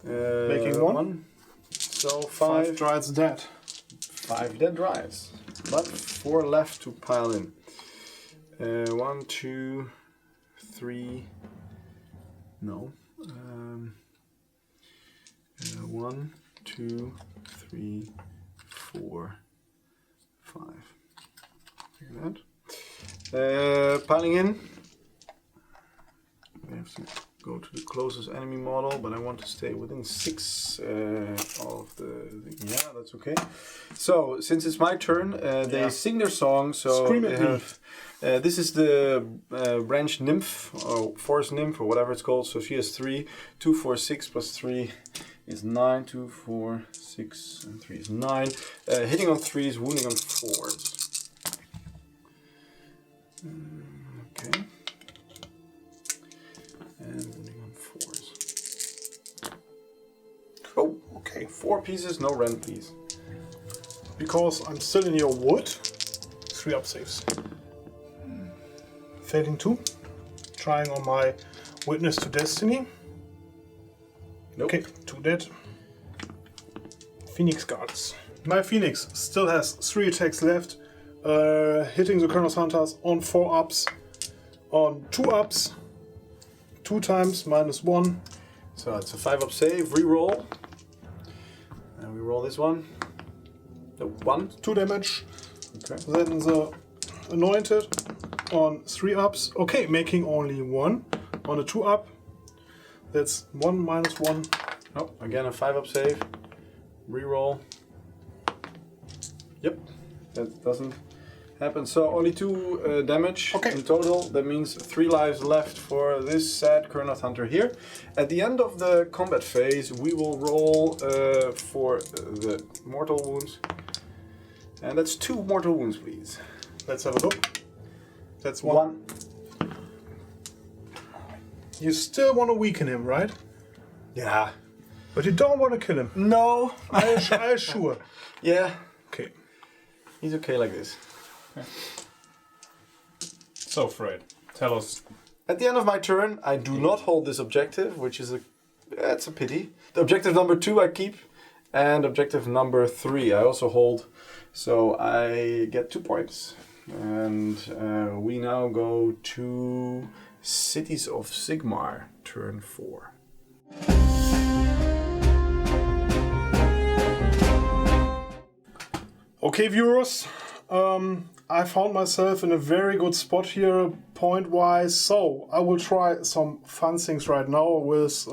Making 1. So 5 5 Dryads dead. 5 dead Dryads. But 4 left to pile in. 1, 2, 3. No. 1, 2, 3, 4, 5. Like that. Piling in. We have to go to the closest enemy model, but I want to stay within 6 of the. Yeah, that's okay. So since it's my turn, they sing their song. So Scream they at me. have. This is the branch nymph or forest nymph or whatever it's called. So she has 3. 2, 4, 6 plus 3 is 9. 2, 4, 6, and 3 is 9. Hitting on 3s, wounding on 4s. Okay. And wounding on 4s. Oh, okay. 4 pieces, no rend, please. Because I'm still in your wood. 3 up saves. Failing 2. Trying on my Witness to Destiny. Nope. Okay, 2 dead. Phoenix Guards. My Phoenix still has 3 attacks left. Hitting the Kurnoth Hunters on 4 ups. On 2 ups. 2 times minus 1. So it's a 5 up save, reroll. And we roll this one. No, 1. 2 damage. Okay. Then the Anointed on 3 ups. Okay, making only 1 on a 2 up. That's 1 minus 1. Oh, again a 5-up save. Reroll. Yep, that doesn't happen. So only 2 damage in total. That means 3 lives left for this sad Kurnoth Hunter here. At the end of the combat phase, we will roll for the mortal wounds. And that's 2 mortal wounds, please. Let's have a look. That's 1. You still want to weaken him, right? Yeah. But you don't want to kill him. No. I assure. Yeah. Okay. He's okay like this. So, Fred, tell us. At the end of my turn, I do not hold this objective, which is that's a pity. The objective number 2 I keep, and objective number 3 I also hold. So I get 2 points. And we now go to Cities of Sigmar, turn 4. Okay, viewers. I found myself in a very good spot here, point-wise. So I will try some fun things right now with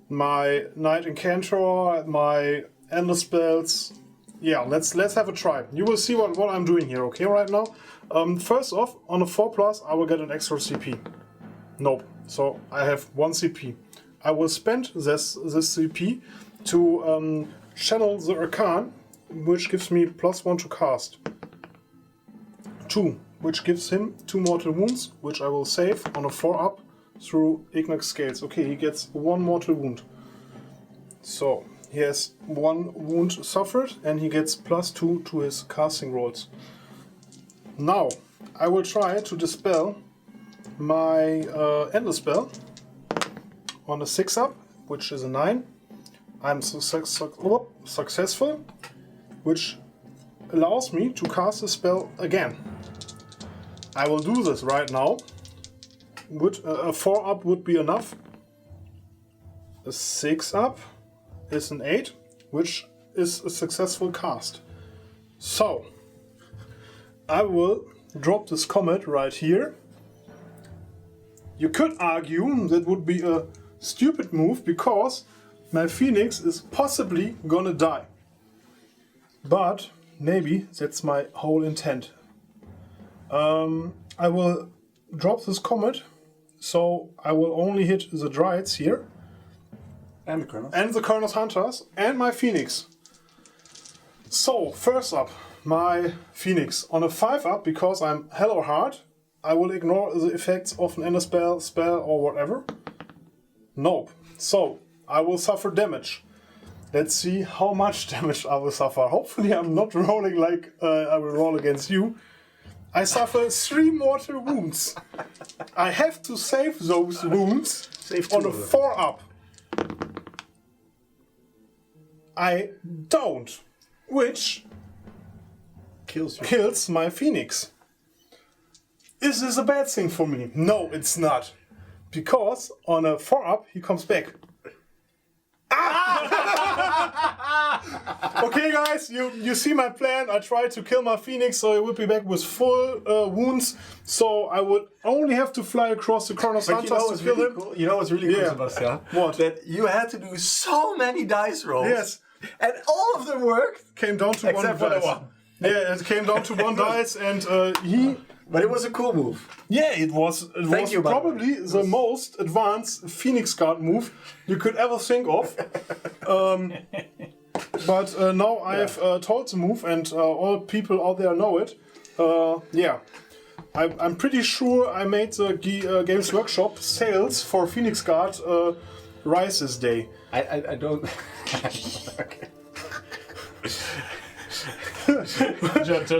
my Knight-Incantor, my Endless Spells. Yeah, let's have a try. You will see what I'm doing here, okay, right now. First off, on a 4+, I will get an extra CP. Nope. So I have 1 CP. I will spend this CP to channel the Arcane, which gives me +1 to cast. 2, which gives him 2 mortal wounds, which I will save on a 4-up through Ignax scales. Okay, he gets 1 mortal wound. So he has 1 wound suffered, and he gets +2 to his casting rolls. Now, I will try to dispel my Endless Spell on a 6-up, which is a 9. I'm successful, which allows me to cast the spell again. I will do this right now. A 4-up would be enough. A 6-up is an 8, which is a successful cast. So, I will drop this comet right here. You could argue that would be a stupid move because my Phoenix is possibly gonna die. But maybe that's my whole intent. I will drop this comet, so I will only hit the Dryads here. And the Kurnoth. And the Kurnoth Hunters, and my Phoenix. So, first up, my Phoenix. On a 5-up, because I'm hell or hard, I will ignore the effects of an Ender spell, or whatever. Nope. So, I will suffer damage. Let's see how much damage I will suffer. Hopefully I'm not rolling like I will roll against you. I suffer 3 mortal wounds. I have to save those wounds on a 4-up. I don't, which kills my Phoenix. Is this a bad thing for me? No, it's not. Because on a 4-up he comes back. Okay, guys, you see my plan. I tried to kill my Phoenix, so it would be back with full wounds. So I would only have to fly across the Kurnoth Hunters to kill him. Cool? You know what's really cool, Sebastian? What? That you had to do so many dice rolls. Yes. And all of them worked. Came down to Except one for the dice. one. Yeah, it came down to 1 dice, and he. But it was a cool move. Yeah, it was probably the most advanced Phoenix Guard move you could ever think of. But now I have told the move, and all people out there know it. Yeah, I'm pretty sure I made the Games Workshop sales for Phoenix Guard rise this day. I don't... Okay.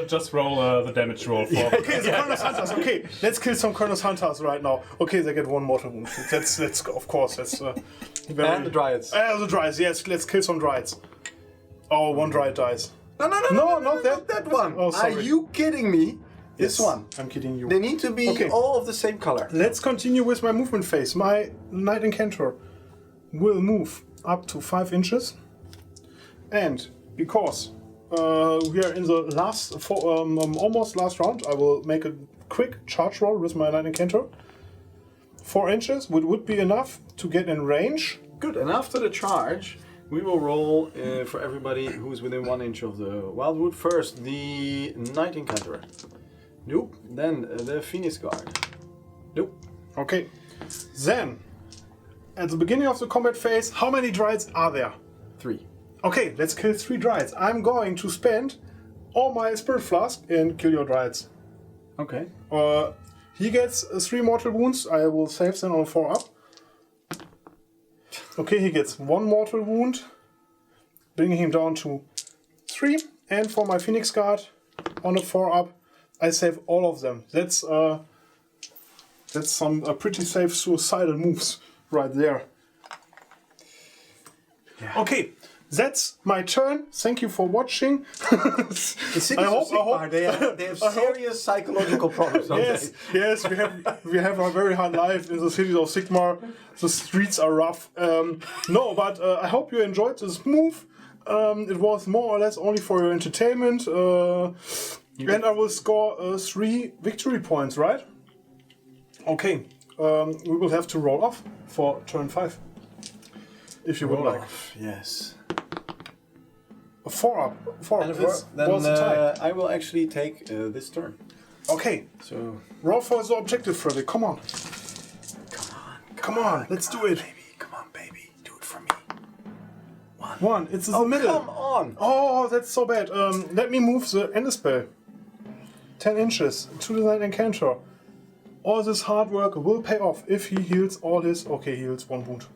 just roll the damage roll for. Okay, the Kurnoth Hunters. Okay, let's kill some Kurnoth Hunters right now. Okay, they get 1 mortal wound. That's of course very. And the Dryads. The Dryads. Yes, let's kill some Dryads. Oh, 1 Dryad dies. No, not that one. Oh, sorry. Are you kidding me? This one. I'm kidding you. They need to be all of the same color. Let's continue with my movement phase. My Knight-Incantor will move up to 5 inches, and because we are in the almost last round, I will make a quick charge roll with my Knight-Incantor. 4 inches would be enough to get in range Good, and after the charge, we will roll for everybody who's within 1 inch of the Wildwood. First, the Knight-Incantor. Nope. Then the Phoenix Guard. Nope. Okay. Then, at the beginning of the combat phase, how many Dryads are there? 3. Okay, let's kill 3 Dryads. I'm going to spend all my Spirit Flask and kill your Dryads. Okay. He gets 3 mortal wounds. I will save them on 4 up. Okay, he gets 1 mortal wound, bringing him down to 3. And for my Phoenix Guard on a 4 up, I save all of them. That's some pretty safe suicidal moves right there. Yeah. Okay, that's my turn. Thank you for watching. I hope they have serious psychological problems. Yes, we have a very hard life in the cities of Sigmar. The streets are rough. No, but I hope you enjoyed this move. It was more or less only for your entertainment. And I will score 3 victory points, right? Okay. We will have to roll off for turn 5. If you would like. Yes. A 4 up. 4 up. Then was a tie. I will actually take this turn. Okay. So Roll for the objective, Freddy. Come on. Come on. Let's do it. Baby. Come on, baby. Do it for me. 1. It's in the middle. Come on. Oh, that's so bad. Let me move the end spell 10 inches to the Knight-Incantor. All this hard work will pay off if he heals all his. Okay, he heals 1 wound.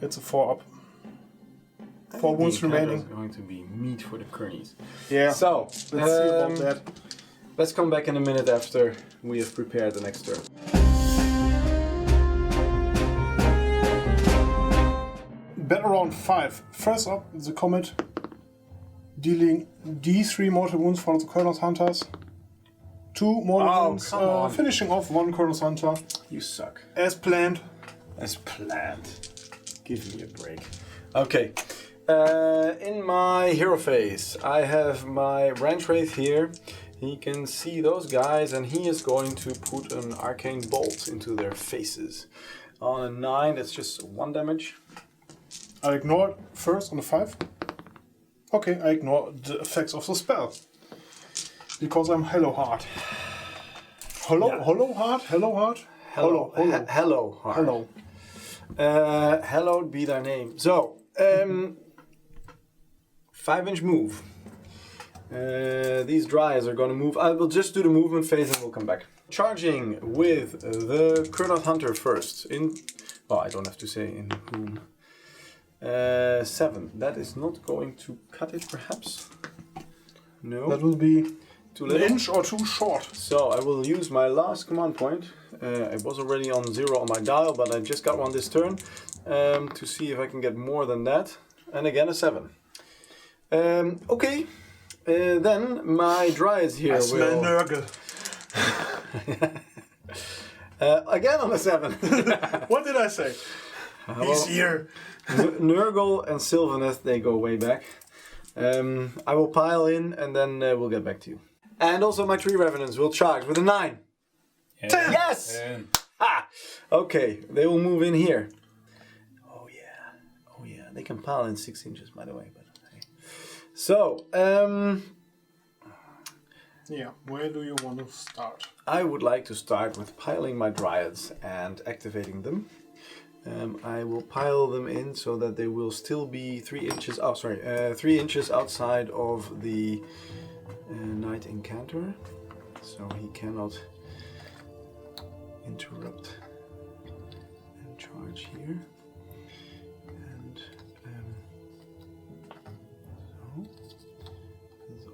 It's a 4 up. 4 wounds remaining. Is going to be meat for the Kernies. Yeah. So let's see about that. Let's come back in a minute after we have prepared the next turn. Battleround 5. First up, the Comet, dealing D3 mortal wounds for the Colonel's Hunters. 2 mortal wounds, finishing off 1 Colonel's Hunter. You suck. As planned. As planned. Give me a break. Okay. In my hero phase, I have my Branchwraith here. He can see those guys and he is going to put an arcane bolt into their faces. On a 9, that's just 1 damage. I ignore it first on the 5. Okay, I ignore the effects of the spell. Because I'm Hello Heart. Hello Heart? Hello Heart. Hello. Hallowed be thy name. So, 5-inch move. These Dryads are going to move. I will just do the movement phase and we'll come back. Charging with the Kurnoth Hunter first. I don't have to say in whom. 7. That is not going to cut it, perhaps? No. That will be too little. An inch or 2 short. So I will use my last command point. I was already on 0 on my dial, but I just got 1 this turn to see if I can get more than that. And again a 7. Okay. Then my Dryads here will... Nurgle. Again on a 7. What did I say? He's here. Nurgle and Sylvaneth, they go way back. I will pile in and then we'll get back to you. And also my Tree Revenants will charge with a 9. 10. Yes! 10. Ha! Okay, they will move in here. Oh yeah. They can pile in 6 inches, by the way. But hey. So, yeah, where do you want to start? I would like to start with piling my Dryads and activating them. I will pile them in so that they will still be 3 inches. 3 inches outside of the Knight-Incantor, so he cannot interrupt and charge here. And so.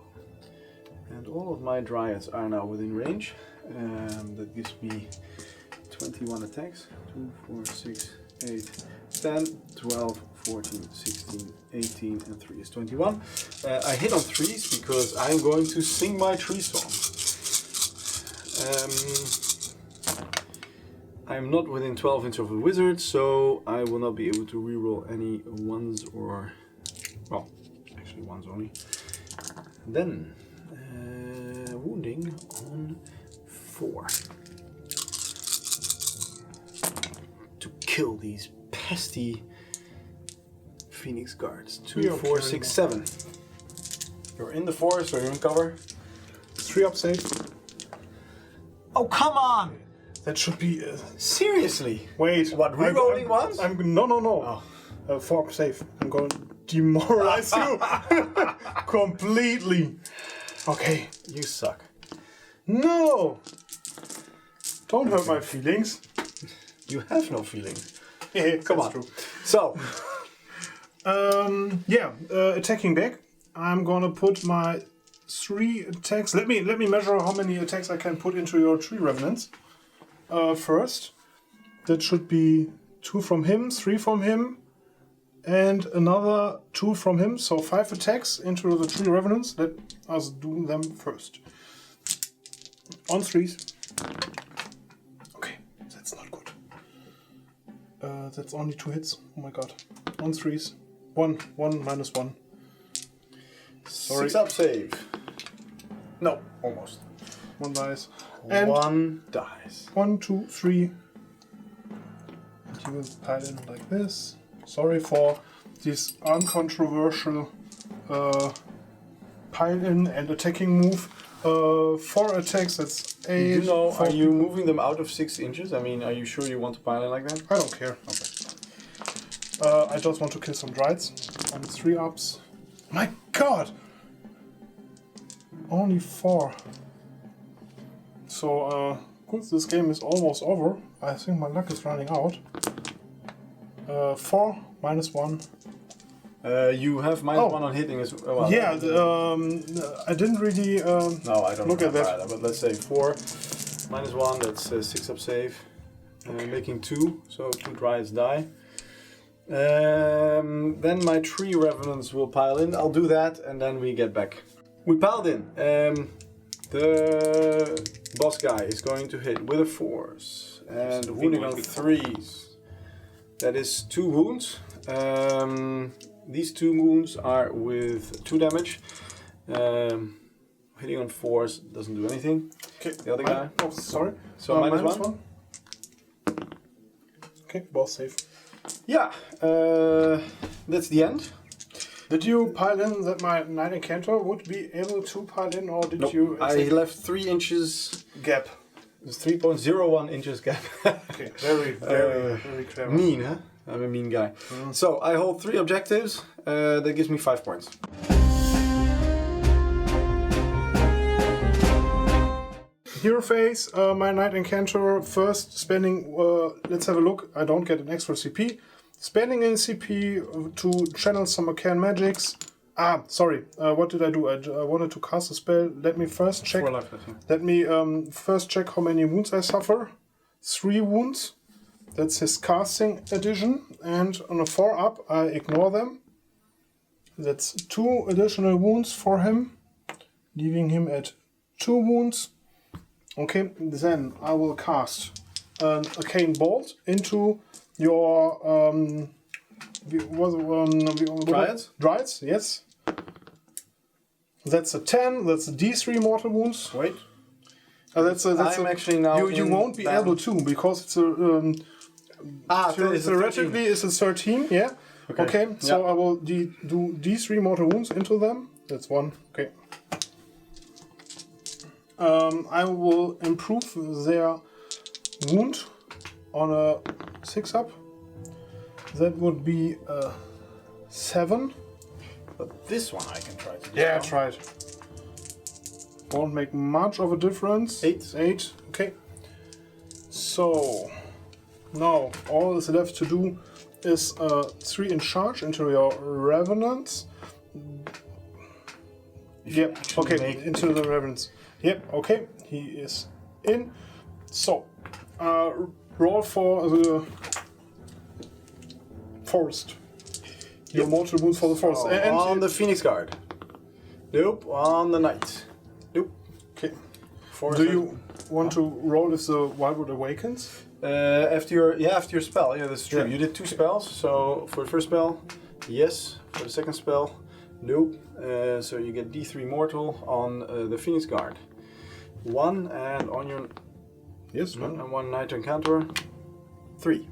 And all of my Dryads are now within range. That gives me 21 attacks. 2, 4, 6, 8, 10, 12, 14, 16, 18, and 3 is 21. I hit on 3s because I'm going to sing my tree song. I'm not within 12 inches of the wizard, so I will not be able to reroll any 1s or... well, actually 1s only. Then, wounding on 4. To kill these pesky Phoenix Guards. We 2, are 4, carrying 6, 7. You're in the forest, or you're in cover. 3 up safe. Oh, come on! That should be. Seriously? Wait. What, rerolling ones? No. 4 up safe. I'm going to demoralize you completely. Okay. You suck. No! Don't hurt my feelings. You have no feelings. Yeah, Come on. True. So, attacking back. I'm gonna put my 3 attacks. Let me measure how many attacks I can put into your Tree Revenants. First, that should be 2 from him, 3 from him, and another 2 from him. So 5 attacks into the Tree Revenants. Let us do them first. On 3s. Okay, that's not good. That's only 2 hits. Oh my god. On 3s. 1 minus 1. Sorry. 6 up save. No, almost. 1 dies. And 1 dies. 1, 2, 3. You will pile in like this. Sorry for this uncontroversial pile in and attacking move. 4 attacks, that's 8. You know, are you people. moving them out of 6 inches? I mean, are you sure you want to pile in like that? I don't care. I just want to kill some Dryads. On 3 ups. My god! Only 4. So, good, this game is almost over. I think my luck is running out. 4 minus 1. You have minus 1 on hitting as well. Yeah, I didn't really No, I don't look at that. either, but let's say 4 minus 1, that's 6 up save. Making 2, so 2 Dryads die. Then my Tree Revenants will pile in. I'll do that, and then we get back. We piled in. The boss guy is going to hit with a force and wounding on 3s. That is 2 wounds. These 2 wounds are with 2 damage. Hitting on 4s doesn't do anything. Okay. The other guy. Oh, sorry. So minus 1. Okay, boss safe. Yeah, that's the end. Did you pile in that my Knight-Incantor would be able to pile in, or did Nope. you? I left 3 inches. Gap. There's 3.01 inches gap. Okay, very clever. Mean, huh? I'm a mean guy. So I hold 3 objectives. That gives me 5 points. Hero phase, my Knight-Incantor first spending, let's have a look, I don't get an extra CP. Spending in CP to channel some arcane magics. What did I do? I wanted to cast a spell. Let me first check. 4 life, I think. Let me first check how many wounds I suffer. 3 wounds. That's his casting addition. And on a 4 up, I ignore them. That's 2 additional wounds for him, leaving him at 2 wounds. Okay, then I will cast an arcane bolt into your Dryads? Dryads, yes. That's a 10. That's a D3 mortal wounds. Wait. I'm actually now. You won't be able to because it's a theoretically it's a 13. Yeah. Okay. So I will do D3 mortal wounds into them. That's 1. Okay. I will improve their wound on a 6 up. That would be 7. But this one I can try to do. Yeah, try it. Won't make much of a difference. 8. 8. Okay. So now all is left to do is 3 in charge into your Revenants. Yep. Okay. Into the Revenants. Yep. Okay. He is in. So roll for the forest. Your mortal wounds for the forest. Oh, on the Phoenix Guard. Nope. On the Knight. Nope. Okay. Forest. Do you want to roll if the Wildwood awakens? After your spell. Yeah, that's true. Yeah. You did 2 spells. So for the first spell, yes. For the second spell, nope. So you get D3 mortal on the Phoenix Guard. 1, and on your Yes. and 1 Knight-Incantor, 3.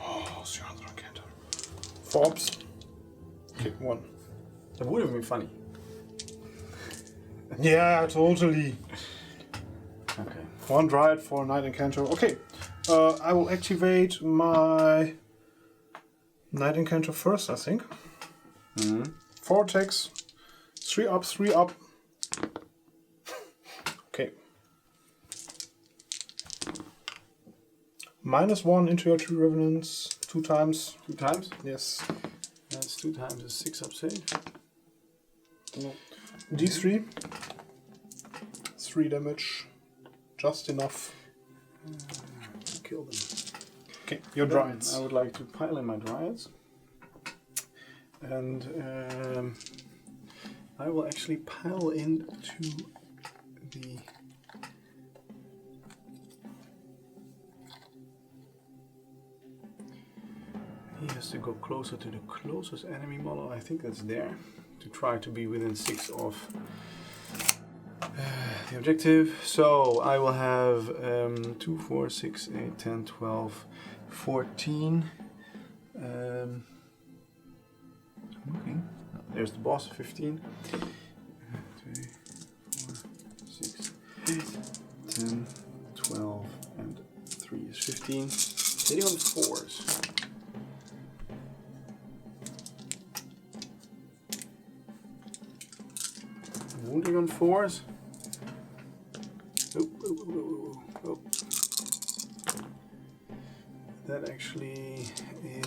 Oh, Sear Knight-Incantor. 4 ups. Okay, 1. That would have been funny. Yeah, totally. Okay. 1 Dryad for Knight-Incantor. Okay, I will activate my Knight-Incantor first, I think. 4 attacks, 3 up, 3 up. Okay. -1 into your Tree Revenants 2 times. 2 times? Yes. That's 2 times a 6 up save. No. D3. 3 damage. Just enough. To kill them. Okay, your Then Dryads. I would like to pile in my Dryads. And I will actually pile into the... He has to go closer to the closest enemy model. I think that's there. To try to be within 6 of the objective. So I will have 2, 4, 6, 8, 10, 12, 14. I'm looking. There's the boss, 15. 3, 4, 6, 8, 10, 12, and 3 is 15. Hitting on 4s. Wounding on 4s. Oh. That actually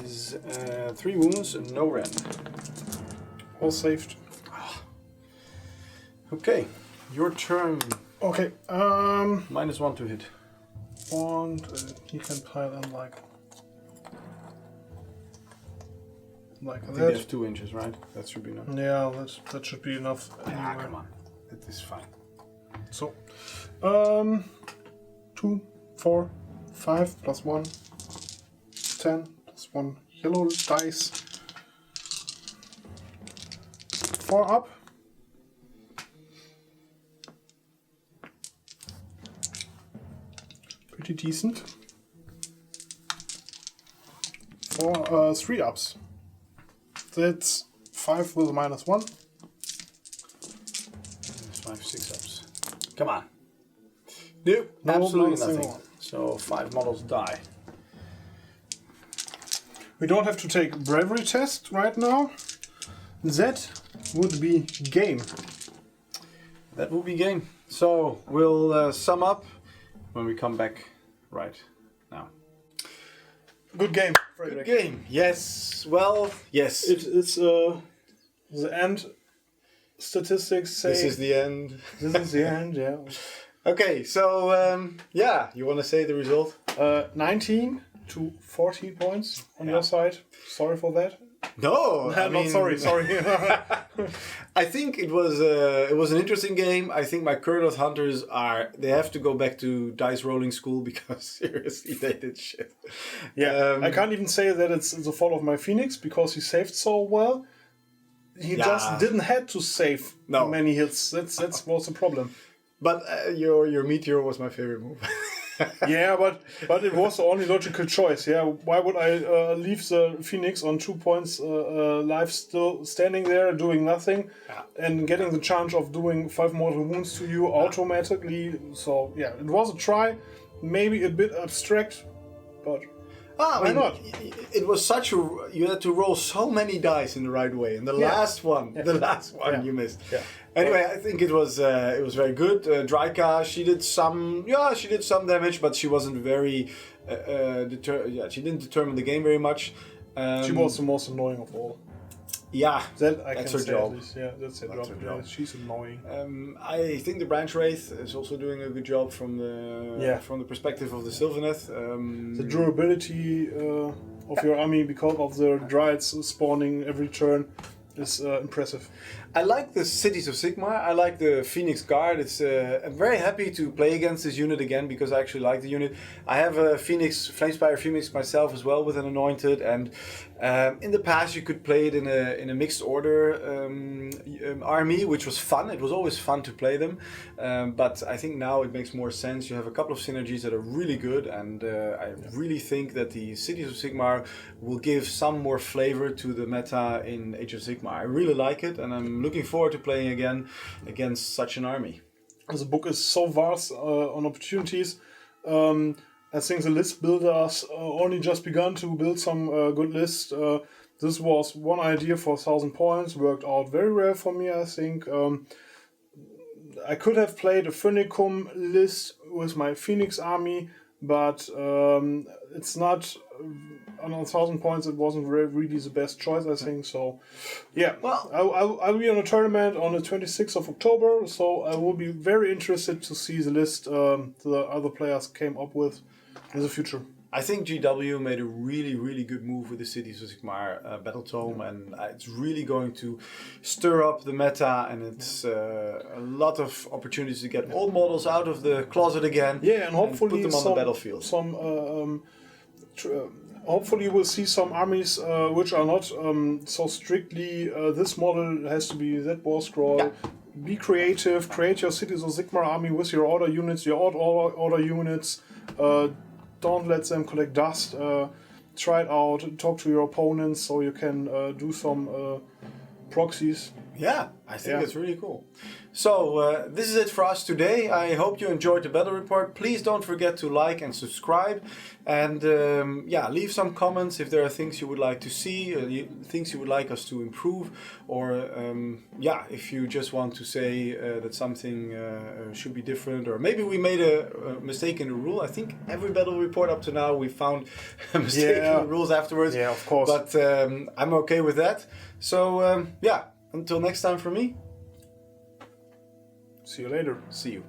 is 3 wounds and no ren. All saved. Okay, your turn. Okay, -1 to hit. and he can pile in like I think that. there's 2 inches, right? That should be enough. Yeah, that should be enough. Ah, Anyway. come on. That is fine. So, 2, 4, 5 plus 1, 10 plus 1 yellow dice. 4 up. Pretty decent. 3 ups. That's 5 with a -1. There's 5, 6 ups. Come on. Nope, No, absolutely no, nothing. no. So 5 models die. We don't have to take bravery test right now. That would be game. That will be game. So we'll sum up when we come back right now. Good game, Good Frederick. game. Yes. Well, yes. It's the end statistics say This is the end. this is the end. Yeah. Okay, so yeah, you want to say the result? 19 to 14 points on your side. Sorry for that. No, I Not mean, sorry. I think it was an interesting game. I think my Kurnoth hunters they have to go back to dice rolling school because seriously they did shit. Yeah, I can't even say that it's the fault of my Phoenix because he saved so well. He just didn't have to save many hits. That's was the problem. But your meteor was my favorite move. Yeah, but it was the only logical choice. Yeah, why would I leave the Phoenix on 2 points life still standing there doing nothing and getting the chance of doing 5 mortal wounds to you automatically? So yeah, it was a try, maybe a bit abstract, but why not? It was such a you had to roll so many dice in the right way, and the last one you missed. Yeah. Anyway, I think it was very good. Drycha, she did some damage, but she wasn't very she didn't determine the game very much. She was the most annoying of all. Yeah, That I that's can her say job. at least. Yeah, that's her That's job. her job. Yeah, she's annoying. I think the Branchwraith is also doing a good job from the perspective of the Sylvaneth. The durability of your army because of the Dryads spawning every turn is impressive. I like the Cities of Sigmar. I like the Phoenix Guard. I'm very happy to play against this unit again because I actually like the unit. I have a Flamespyre Phoenix myself as well with an Anointed, and In the past, you could play it in a mixed order army, which was fun. It was always fun to play them, but I think now it makes more sense. You have a couple of synergies that are really good, and I really think that the Cities of Sigmar will give some more flavor to the meta in Age of Sigmar. I really like it, and I'm looking forward to playing again against such an army. The book is so vast on opportunities. I think the list builders only just begun to build some good lists. This was one idea for 1,000 points, worked out very well for me, I think. I could have played a Phoenicum list with my Phoenix army, but it's not, on 1,000 points, it wasn't really the best choice, I think. So, yeah, Well, I'll be on a tournament on the 26th of October, so I will be very interested to see the list the other players came up with in the future. I think GW made a really, really good move with the Cities of Sigmar Battle Tome, and it's really going to stir up the meta, and it's a lot of opportunities to get old models out of the closet again. Yeah, and hopefully put them on the battlefield. Hopefully we'll see some armies which are not so strictly this model has to be that war scroll. Yeah. Be creative, create your Cities of Sigmar army with your order units, your order units. Don't let them collect dust. Try it out. Talk to your opponents so you can do some proxies. Yeah, I think that's really cool. So, this is it for us today. I hope you enjoyed the battle report. Please don't forget to like and subscribe. And leave some comments if there are things you would like to see, things you would like us to improve. Or, if you just want to say that something should be different. Or maybe we made a mistake in the rule. I think every battle report up to now we found a mistake in the rules afterwards. Yeah, of course. But I'm okay with that. So, until next time from me. See you later. See you.